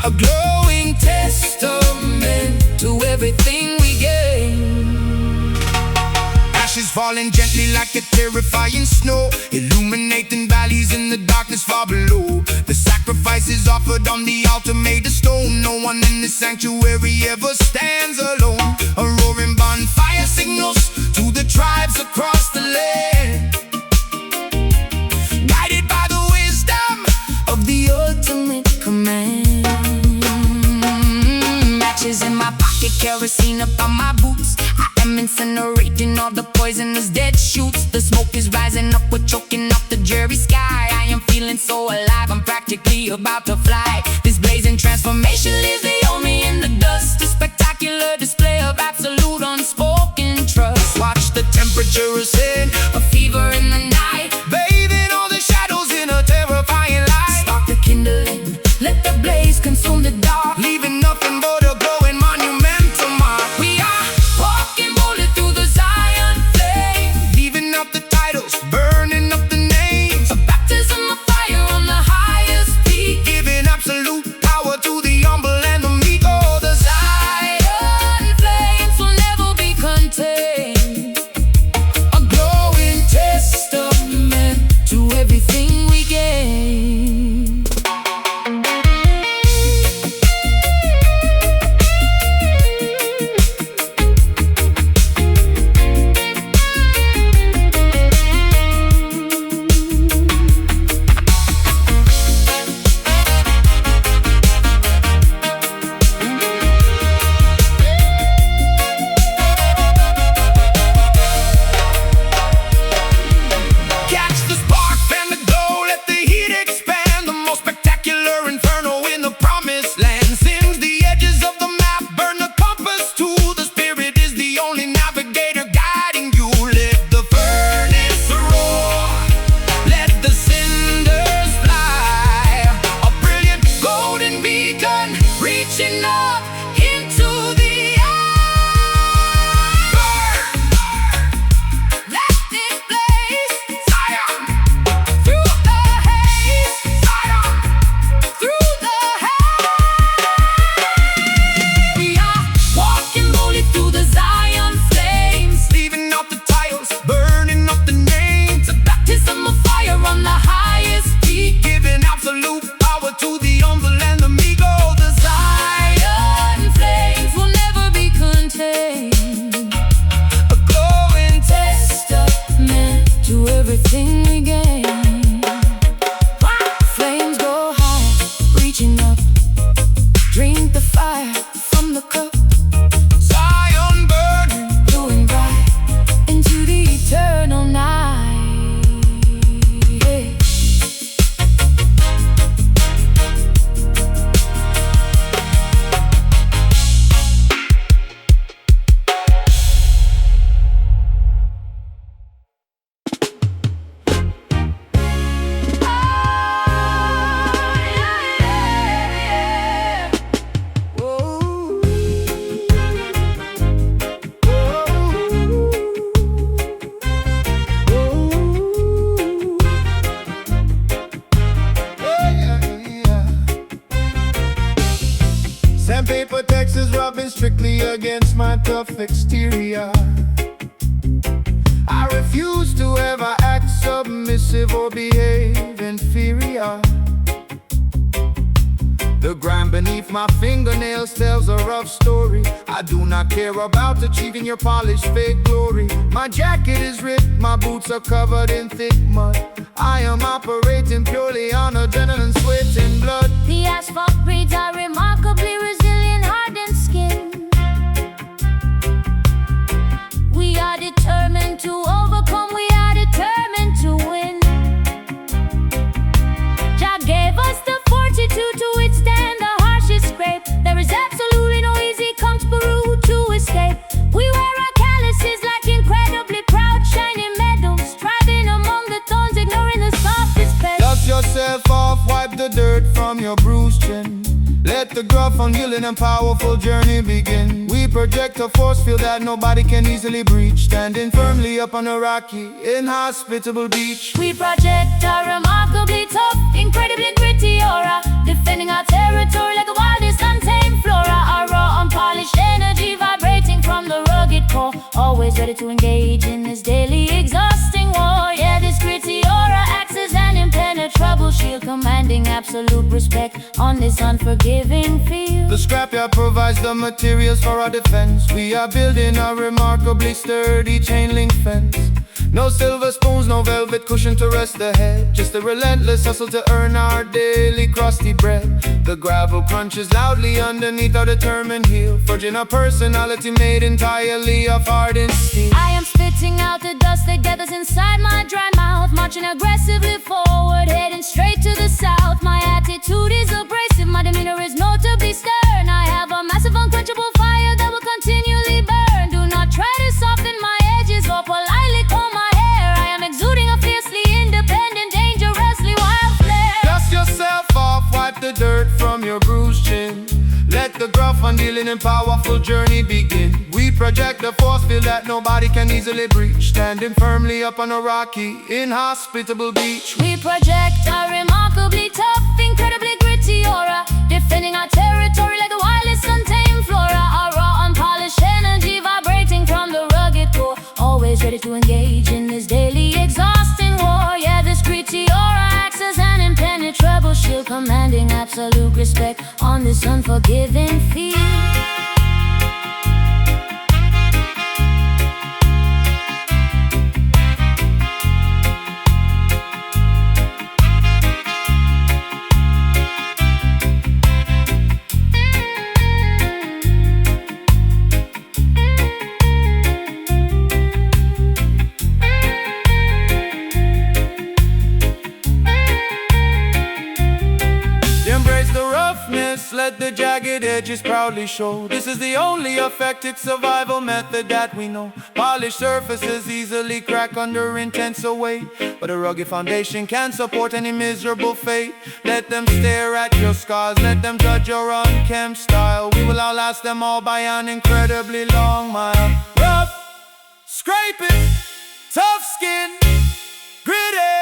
a glowing testament to everything we gain. ashes falling gently like a terrifying snow, illuminating valleys in the darkness far below. The sacrifices offered on the altar made of stone. No one in the sanctuary ever stands alone. A roaring bonfire signals to the tribes across the land, guided by the wisdom Of the ultimate command. Matches in my pocket, kerosene up on my boots. I am incinerating all the poisonous dead shoots. The smoke is rising up, we're choking up the dreary sky. I am feeling so alive, I'm practically about to fly. This blazing transformation leaves the me in the dust, a spectacular display of absolute unspoken trust. watch the temperature ascend, A fever in the night, bathing all the shadows in a terrifying light, spark the kindling, let the blaze consume the dark. leaving nothing but a glowing monumental mark. We are walking boldly through the Zion flame, Leaving out the titles, burning up the names, a baptism of fire on the highest peak. giving absolute power to the humble and the meek. Oh, the Zion flames will never be contained, a serving strictly against my tough exterior. I refuse to ever act submissive or behave inferior. The grime beneath my fingernails tells a rough story. I do not care about achieving your polished fake glory. My jacket is ripped, my boots are covered in thick mud. I am operating purely on adrenaline, sweat and blood. The asphalt breeds are remarkably resilient, hardened skin. We are determined to overcome, we are determined to win. Jah gave us the fortitude to withstand the harshest scrape. There is absolutely no easy comfortable route to escape. We wear our calluses like incredibly proud shining medals, striving among the thorns, ignoring the softest pest. Dust yourself off, wipe the dirt from your bruised chin. Let the gruff, unyielding and powerful journey begin. We project a force field that nobody can easily breach, standing firmly up on a rocky, inhospitable beach. We project a remarkably tough, incredibly gritty aura, defending our territory like the wildest untamed flora. Our raw, unpolished energy vibrating from the rugged core, always ready to engage in this daily exhausting war. Yeah, this gritty aura acts as an impenetrable shield, commanding absolute respect on this unforgiving field. The scrapyard provides the materials for our defense. We are building a remarkably sturdy chain link fence. No silver spoons, no velvet cushion to rest the head, just a relentless hustle to earn our daily crusty bread. The gravel crunches loudly underneath our determined heel, forging a personality made entirely of hardened steel. I am spitting out the dust that gathers inside my dry mouth, marching aggressively forward, heading straight to the south. My attitude is abrasive, my demeanor is notably stern. I have a massive unquenchable fire that will continually burn. Do not try to soften my edges or politely comb my hair. I am exuding a fiercely independent, dangerously wild flair. Dust yourself off, wipe the dirt from your bruised chin. Let the gruff, undealing and powerful journey begin. We project a force field that nobody can easily breach, standing firmly up on a rocky, inhospitable beach. We project a remarkably tough, incredibly gritty aura, defending our territory like the wildest untamed flora. Our raw, unpolished energy vibrating from the rugged core, always ready to engage in this daily exhausting war. Yeah, this gritty aura acts as an impenetrable shield, commanding absolute respect on this unforgiving field. Let the jagged edges proudly show. This is the only effective survival method that we know. Polished surfaces easily crack under intense weight, but a rugged foundation can support any miserable fate. Let them stare at your scars, let them judge your unkempt style. We will outlast them all by an incredibly long mile. Rough, scraping, tough skin, gritty.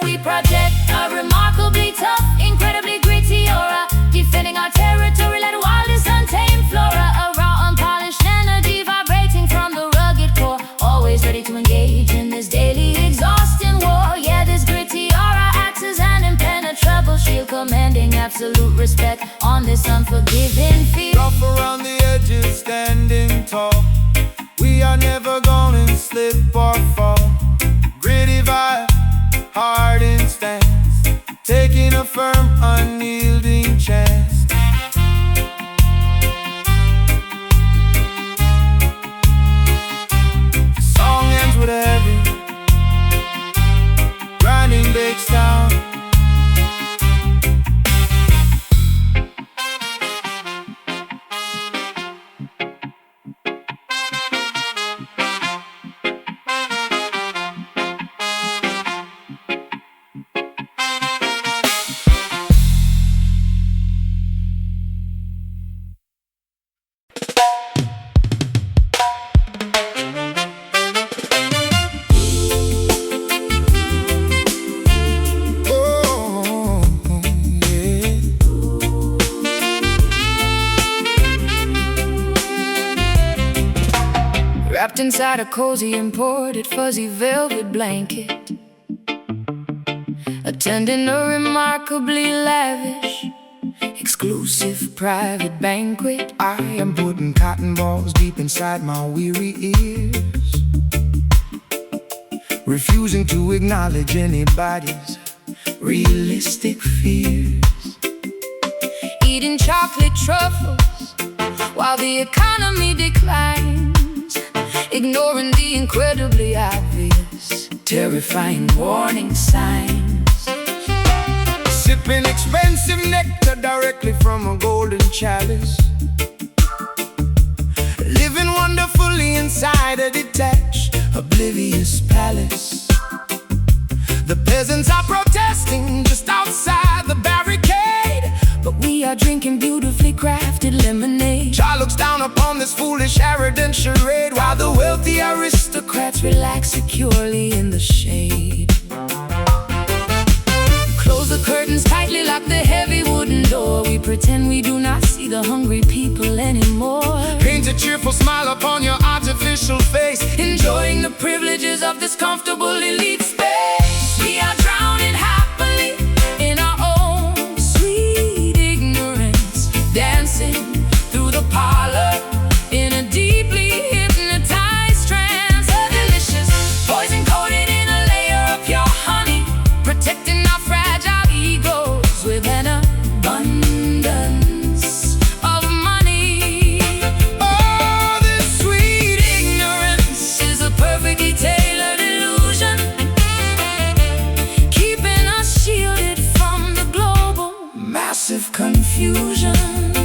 We project a remarkably tough, incredibly gritty aura, defending our territory like the wildest untamed flora. A raw, unpolished energy vibrating from the rugged core, always ready to engage in this daily exhausting war. Yeah, this gritty aura acts as an impenetrable shield, commanding absolute respect on this unforgiving field. Rough around the edges, standing tall. We are never gonna slip or fall. wrapped inside a cozy imported fuzzy velvet blanket, attending a remarkably lavish, exclusive private banquet. I am putting cotton balls deep inside my weary ears, refusing to acknowledge anybody's realistic fears. Eating chocolate truffles while the economy declines, ignoring the incredibly obvious, terrifying warning signs. Sipping expensive nectar directly from a golden chalice, living wonderfully inside a detached, oblivious palace. The peasants are protesting just outside the barricade, but we are drinking beautifully crafted lemonade. Cha looks down upon this foolish, arrogant charade, while the wealthy aristocrats relax securely in the shade. Close the curtains tightly, lock the heavy wooden door. We pretend we do not see the hungry people anymore. Paint a cheerful smile upon your artificial face, enjoying the privileges of this comfortable elite space. We are drowning happily in our own sweet ignorance, dancing through the parlor in a deeply hypnotized trance. A delicious poison coated in a layer of pure honey, protecting our fragile egos with an abundance of money. Oh, this sweet ignorance is a perfectly tailored illusion, keeping us shielded from the global massive confusion.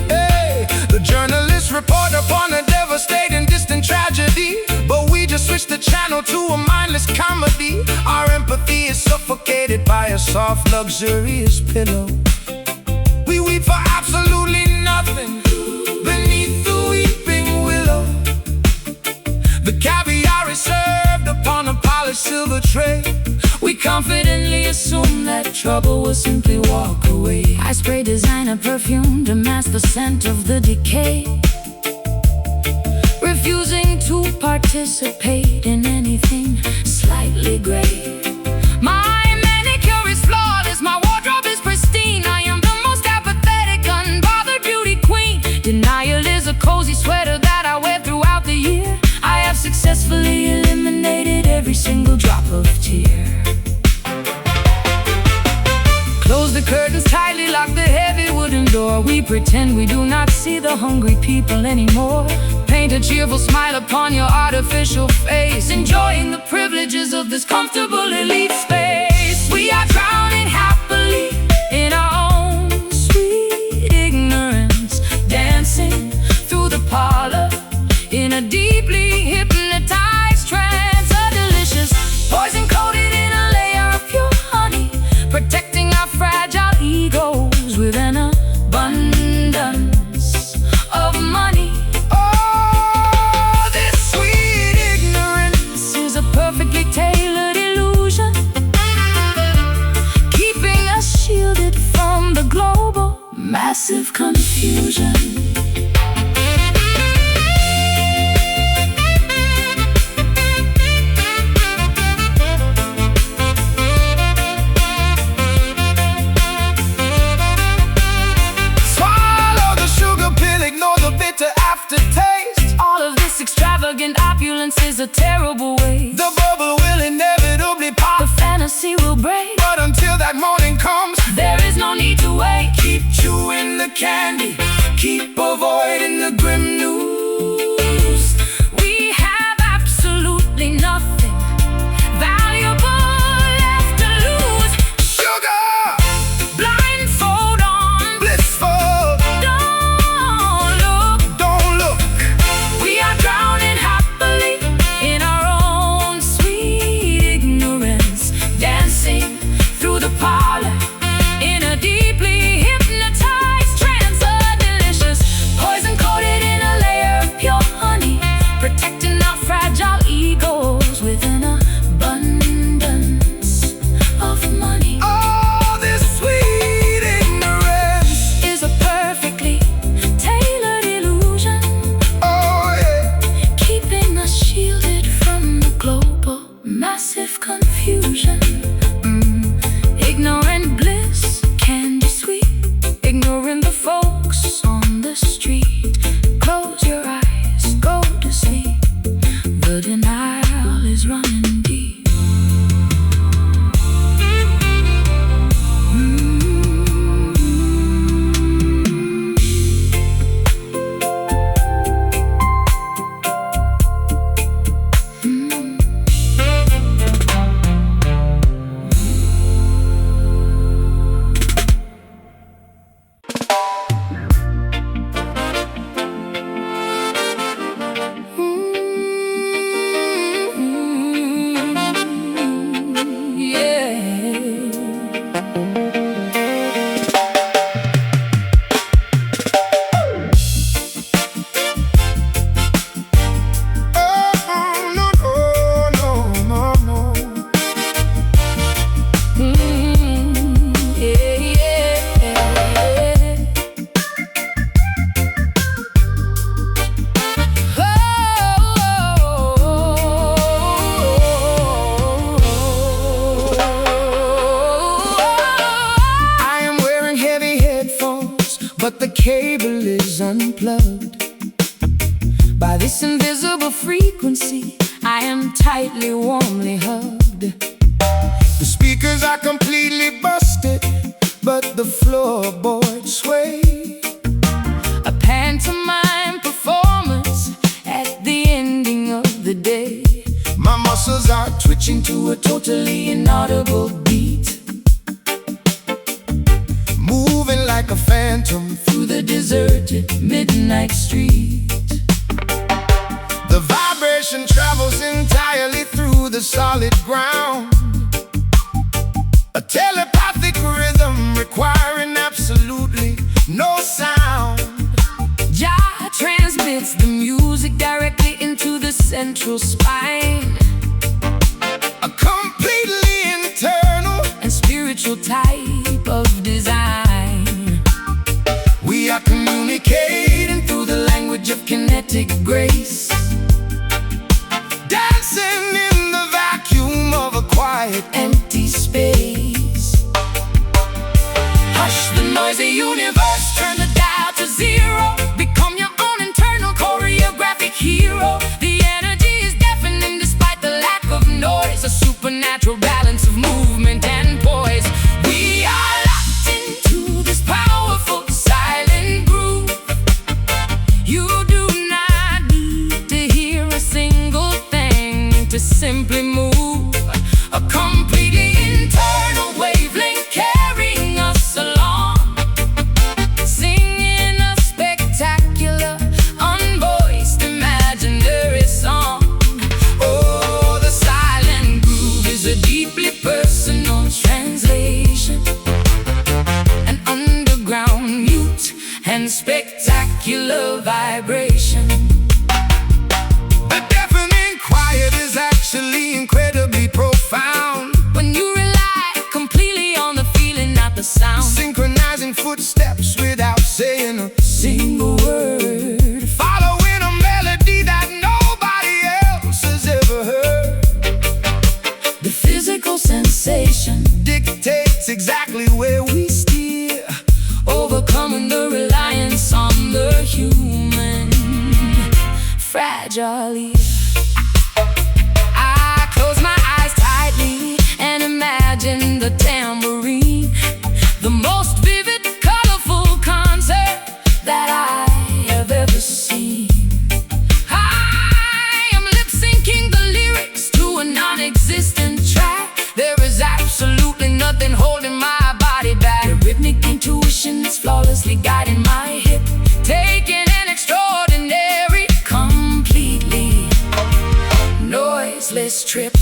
Hey, the journalists report upon a devastating distant tragedy, but we just switch the channel to a mindless comedy. Our empathy is suffocated by a soft, luxurious pillow. We weep for absolutely nothing beneath the weeping willow. The caviar is served upon a polished silver tray. We confidently assume that trouble will simply walk away. I spray designer perfume to mask the scent of the decay, refusing to participate in anything slightly gray. My manicure is flawless, my wardrobe is pristine. I am the most apathetic, unbothered beauty queen. Denial is a cozy sweater that I wear throughout the year. I have successfully eliminated every single drop of tear. Close the curtains tightly, lock the heavy wooden door. We pretend we do not see the hungry people anymore. Paint a cheerful smile upon your artificial face, enjoying the privileges of this comfortable elite space. We are drowning happily in our own sweet ignorance, dancing through the parlor in a deeply hypnotized trance. A delicious poison coated in a layer of pure honey, protecting our fragile egos with an abundance of money. Oh, this sweet ignorance is a perfectly tailored illusion, keeping us shielded from the global massive confusion. Opulence is a terrible way. The bubble will inevitably pop, the fantasy will break, but until that morning comes, there is no need to wait. Keep chewing the candy, keep avoiding the grim news. We have absolutely nothing valuable left to lose. Sugar, blindfold on, blissful. Don't look. We are drowning happily in our own sweet ignorance, dancing through the parlor in a deeply hypnotized trance. A delicious this invisible frequency, I am tightly, warmly hugged. The speakers are completely busted, but the floorboards sway. A pantomime performance at the ending of the day. My muscles are twitching to a totally inaudible beat, moving like a phantom through the deserted midnight street. The vibration travels entirely through the solid ground, a telepathic rhythm requiring absolutely no sound. Jah transmits the music directly into the central spine, A completely internal and spiritual type of design. We are communicating through the language of kinetic grace, dancing in the vacuum of a quiet Empty space. Hush the noisy universe, turn the dial to zero. Become your own internal choreographic hero. The energy is deafening despite the lack of noise, a supernatural balance of movement and poise. We are locked into this powerful silent groove. You do not need to hear a single thing to simply move. A completely internal wavelength carrying us along, singing a spectacular, unvoiced, imaginary song. Oh, the silent groove is a deeply personal translation, an underground mute and spectacular vibration. The deafening quiet is actually incredibly profound, When you rely completely on the feeling, not the sound. synchronizing footsteps without saying a Single word. following a melody that nobody else has ever heard. The physical sensation, Dictates exactly where we steer, overcoming the reliance on the human fragile ear. I close my eyes tightly and imagine the tambourine, the most vivid, colorful concert that I have ever seen. I am lip-syncing the lyrics to a non-existent track. There is absolutely nothing holding my body back. The rhythmic intuition is flawlessly guiding my hip, taking an extraordinary, completely noiseless trip.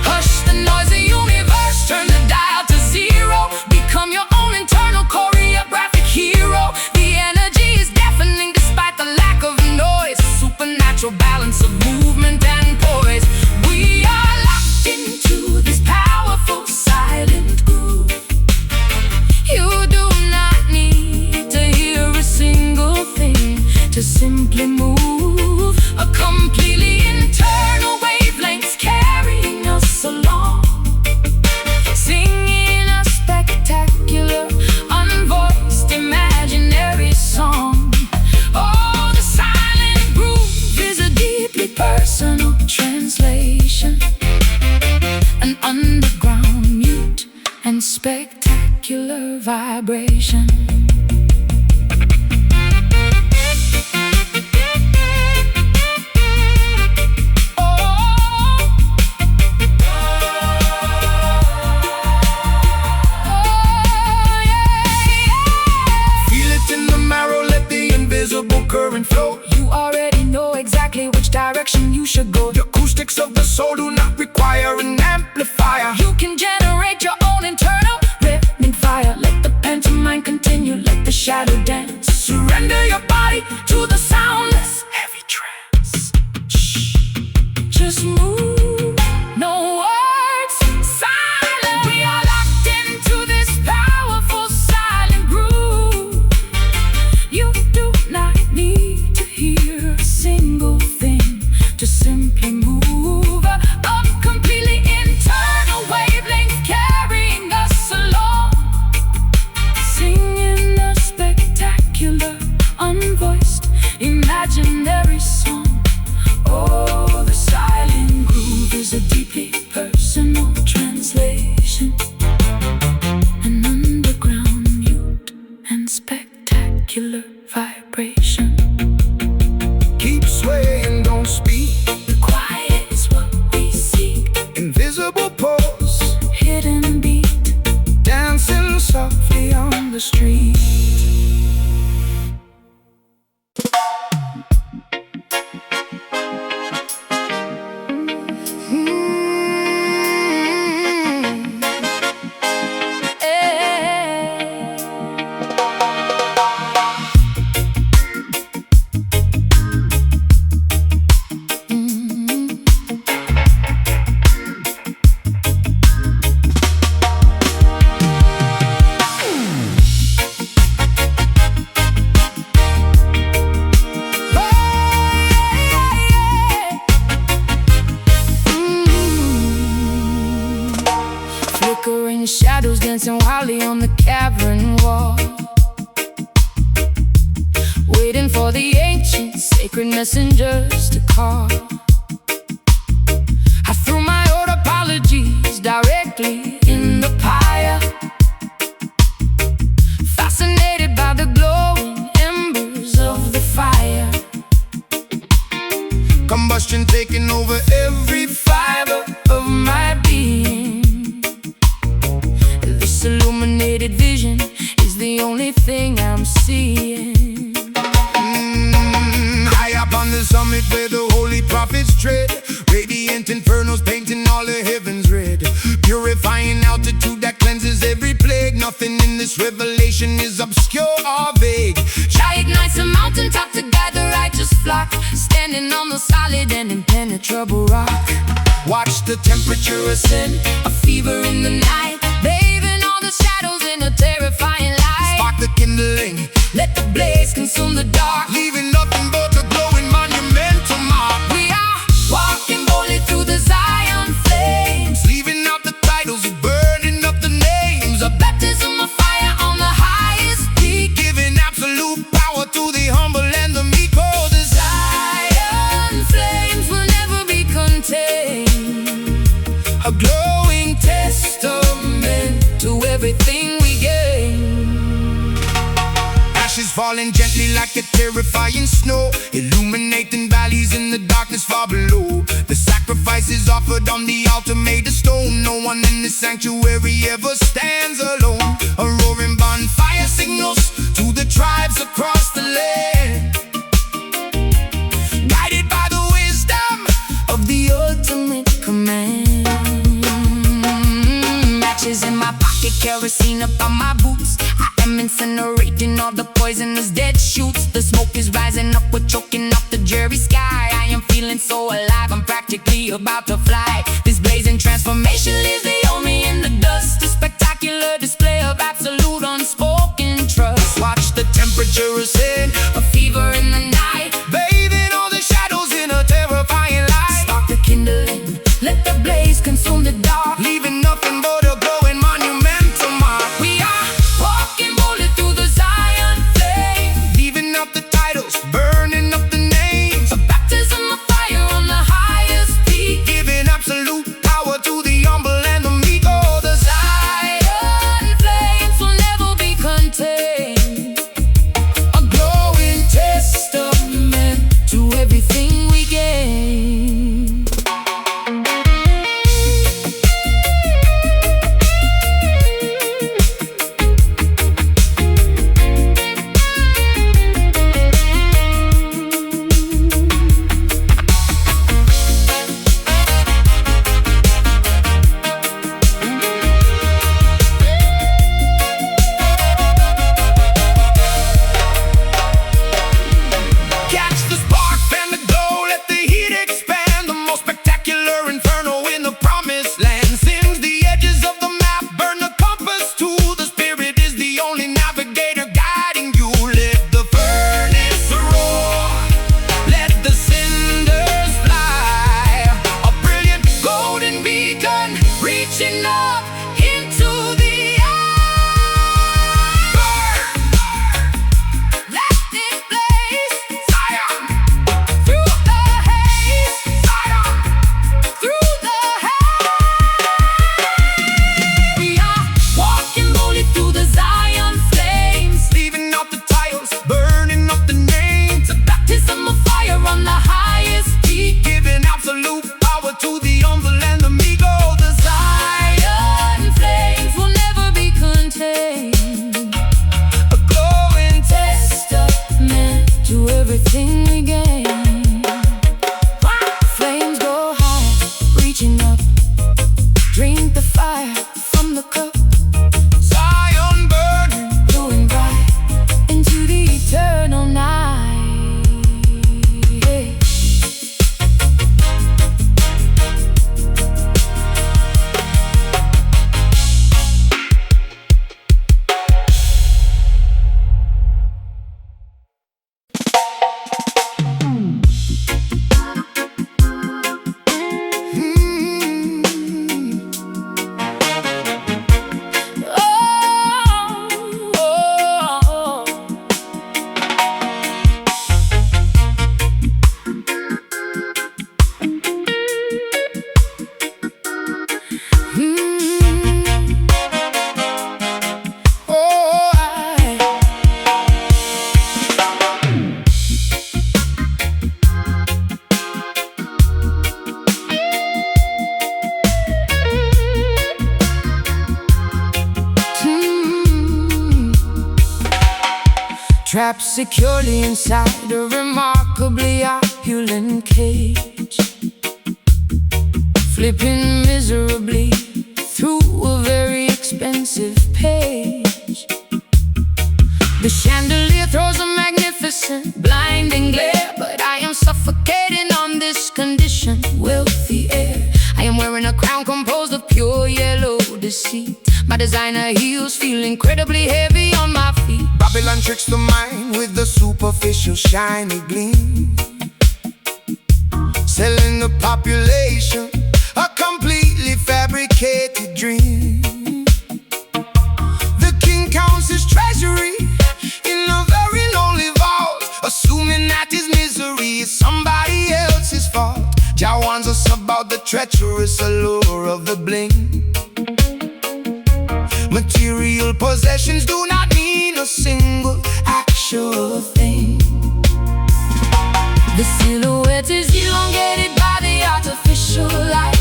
Hush the noisy universe, turn the dial to zero. Become your own internal choreographic hero. The energy is deafening despite the lack of noise, a supernatural balance of movement and poise. We are locked into this powerful silent groove. You do not need to hear a single thing to simply move. A completely internal wavelengths carrying us along, singing a spectacular, unvoiced, imaginary song. Oh, the silent groove is a deeply personal translation, an underground mute and spectacular vibration. feel it in the marrow, let the invisible current flow. You already know exactly which direction you should go. The acoustics of the soul do not require an amplifier. You can generate your own internal rhythmic fire. Let the pantomime continue, let the imaginary song. Oh, the silent groove is a deeply personal translation, an underground mute and spectacular vibration. Keep swaying, don't speak. The quiet is what we seek. Invisible pose, Hidden beat, dancing softly on the street. Flickering shadows dancing wildly on the cavern wall, waiting for the ancient sacred messengers to call. I threw my old apologies directly in the pyre, fascinated by the glowing embers of the fire. Combustion taking over every Fiber of my being, this illuminated vision is the only thing I'm seeing. High up on the summit where the holy prophets tread, radiant infernos painting all the heavens red. Purifying altitude that cleanses every plague. Nothing in this revelation is obscure or vague. Jah ignites a mountaintop to guide the righteous flock, standing on the solid and impenetrable rock. Watch the temperature ascend, A fever in the night, bathing all the shadows in a terrifying light. spark the kindling, Let the blaze consume the dark. leaving nothing but a glowing monumental mark. We are walking boldly through the Zion flames, Leaving out the titles, burning up the names, a baptism of fire on the highest peak. giving absolute power to the humble and the meek. Oh, the Zion flames will never be contained, a glowing testament to everything we gain. ashes falling gently like a terrifying snow, illuminating valleys in the darkness far below. The sacrifices offered on the altar made of stone. No one in the sanctuary ever stands alone. A roaring bonfire signals to the tribes across the land, guided by the wisdom Of the ultimate command. Matches in my pocket, kerosene up on my boots. I am incinerating all the poisonous dead shoots. The smoke is rising up, we're choking up the dreary sky. I am feeling so alive, I'm practically about to fly. This blazing transformation leaves the me in the dust, a spectacular display of absolute unspoken trust. Watch the temperature ascend, a fever in the night, bathing all the shadows in a terrifying light. spark the kindling, let the blaze consume the dark. Leaving nothing but a glowing monumental mark. We are walking boldly through the Zion flame, Leaving out the titles, burning up the names, a baptism of fire on the highest peak. giving absolute power to the humble and the meek. Oh, the Zion flames will never be contained, a value everything we gain. Flames go high, reaching up. Drink the fire from the cup. Zion burning, Going bright into the eternal night. Hey. Trapped securely inside a remarkably opulent cage, flipping miserably through a very expensive page. The chandelier throws a magnificent, blinding glare, but I am suffocating on this condition. Wealthy air, I am wearing a crown composed of pure yellow deceit. My designer heels feel incredibly heavy on my feet. Babylon tricks the mind with the superficial shiny gleam, selling the population a completely fabricated dream. The king counts his treasury in a very lonely vault, assuming that his misery is somebody else's fault. Jah warns us about the treacherous allure of the bling. Material possessions do not mean a single actual thing. The silhouette is elongated by the artificial light.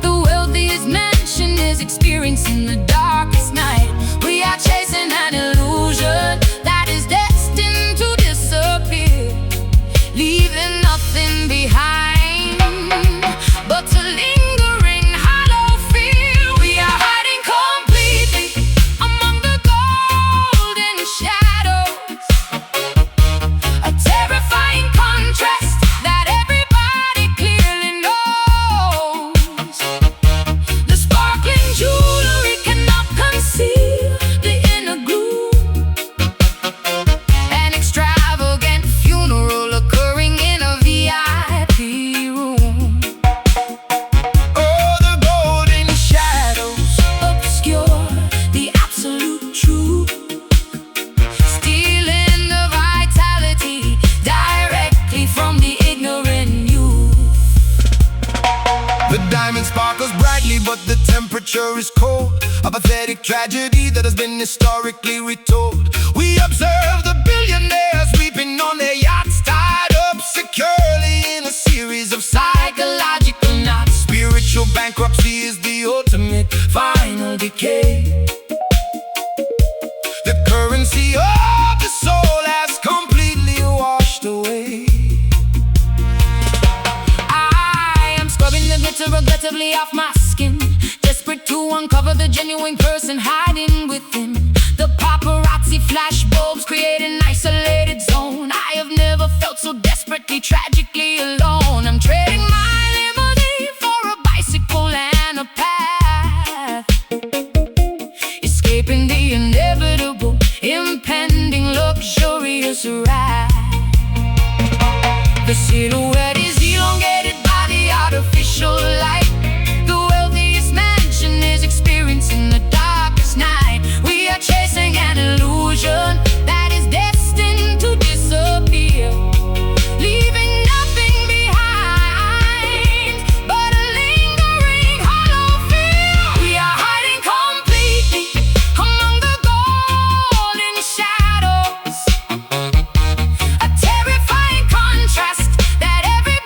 The wealthiest mansion is experiencing the darkest night. We are chasing an illusion that is destined to disappear, leaving nothing behind but a lingering hollow fear. We are hiding completely among the golden shadows, a terrifying contrast that everybody clearly knows. The sparkling jewelry cannot conceal the inner gloom. An extravagant funeral occurring in a VIP room. Oh, the golden shadows Obscure the absolute truth, stealing the vitality directly from the ignorant youth. The diamond sparkles brightly, but the temperature is cold. A pathetic tragedy that has been historically retold. We observe the billionaires weeping on their yachts, tied up securely in a series of psychological knots. Spiritual bankruptcy is the ultimate final decay. The currency of the soul has completely washed away. I am scrubbing the glitter regrettably off my skin, desperate to uncover the genuine person hiding within. The paparazzi flash bulbs create an isolated zone. I have never felt so desperately, tragically alone. I'm trading my limousine for a bicycle and a path, escaping the inevitable, impending, luxurious ride. The silhouette is elongated by the artificial light. The wealthiest mansion is experiencing the darkest night. We are chasing an illusion that is destined to disappear, leaving nothing behind but a lingering hollow fear. We are hiding completely among the golden shadows, a terrifying contrast that every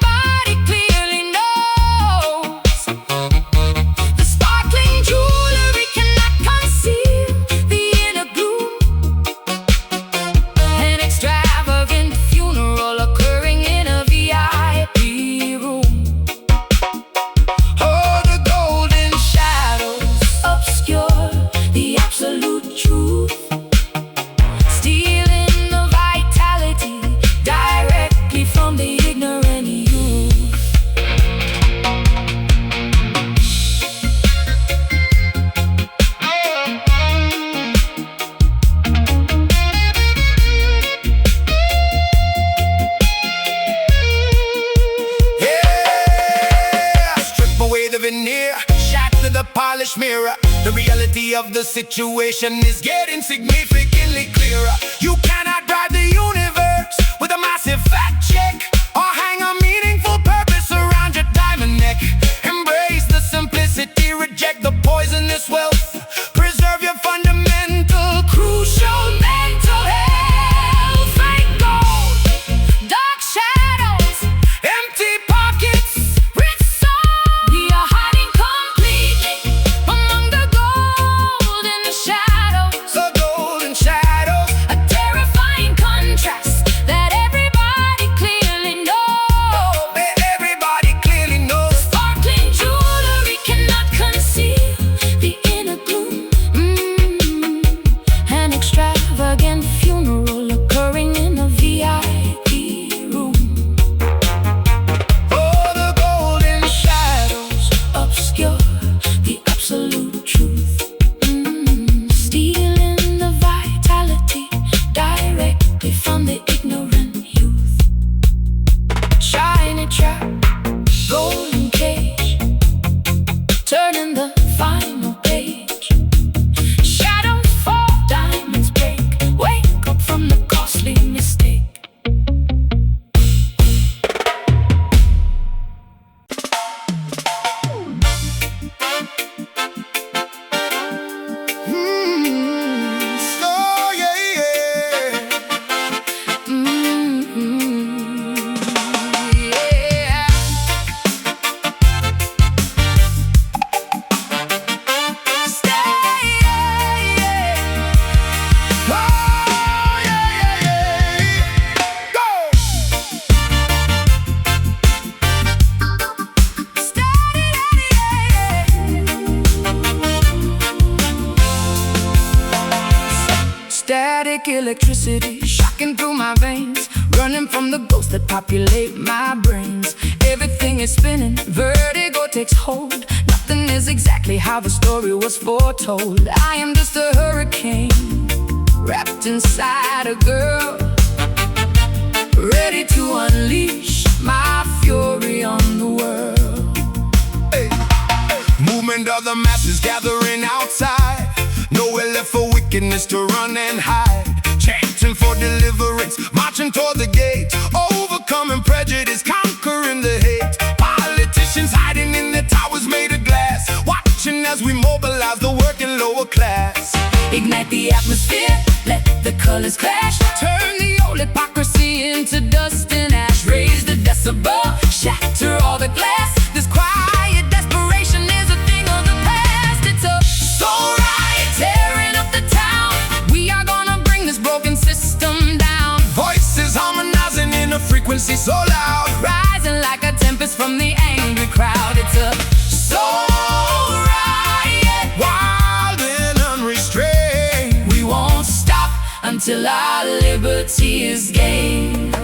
polished mirror. The reality of the situation is getting significantly clearer. You cannot drive the universe with a massive fat check, or hang a meaningful purpose around your diamond neck. Embrace the simplicity, reject the poisonous wealth. Preserve your fundamental, crucial mental health. Fake gold, dark shadows, empty pockets, rich souls. We are hiding completely among the gold and the shadows. The golden shadows, a terrifying contrast that everybody clearly knows. Everybody clearly knows. Sparkling jewelry cannot conceal the inner gloom. An extravagant funeral occurring in a VIP room. Oh, the golden shadows obscure the absolute truth, stealing the vitality directly from the ignorant youth. Shiny trap, golden cage, turning the final page. Shadows fall, diamonds break. Wake up from the costly mistake. Oh, yeah, yeah. Yeah. Stay, yeah. Oh, yeah, yeah, yeah. Go! Static electricity shocking through my veins, running from the ghosts that populate my brains. Everything is spinning, vertigo takes hold. Nothing is exactly how the story was foretold. I am just a hurricane wrapped inside a girl, ready to unleash my fury on the world. Movement of the masses gathering outside, nowhere left for wickedness to run and hide. Chanting for deliverance, marching toward the gate, overcoming prejudice, conquering the hate. Politicians hiding in their towers made of glass, watching as we mobilize the working lower class. Ignite the atmosphere, let the colors clash, turn the old hypocrisy into dust and ash. Raise the decibel, shatter all the glass. This quiet desperation is a thing of the past. It's a soul riot tearing up the town. We are gonna bring this broken system down. Voices harmonizing in a frequency so loud, rising like a tempest from the angry crowd. It's a soul riot, wild and unrestrained. We won't stop until our liberty is gained.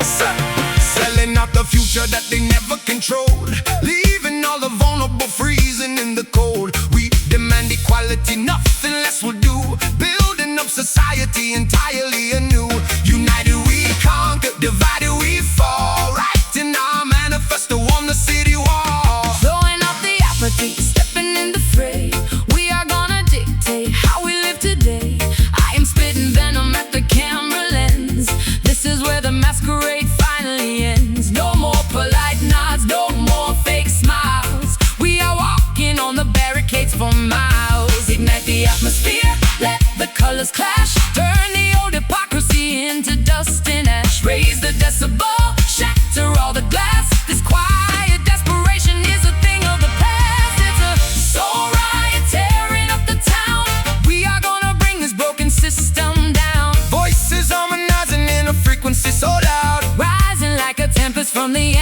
Selling out the future that they never controlled, leaving all the vulnerable freezing in the cold. We demand equality, nothing less will do. Building up society entirely anew. United we conquer, divided we fall. Writing our manifesto on the city wall. Throwing off the apathy, stepping in the fray. We are gonna dictate how we live today. I am spitting venom at the camera lens. This is where the masquerade finally ends. No more polite nods, no more fake smiles. We are walking on the barricades for miles. Ignite the atmosphere, let the colors clash, turn the old hypocrisy into dust and ash. Raise the decibel, shatter all the glass. This quiet desperation is a thing of the past. It's a soul riot tearing up the town. We are gonna bring this broken system down. Voices harmonizing in a frequency so loud, rising like a tempest from the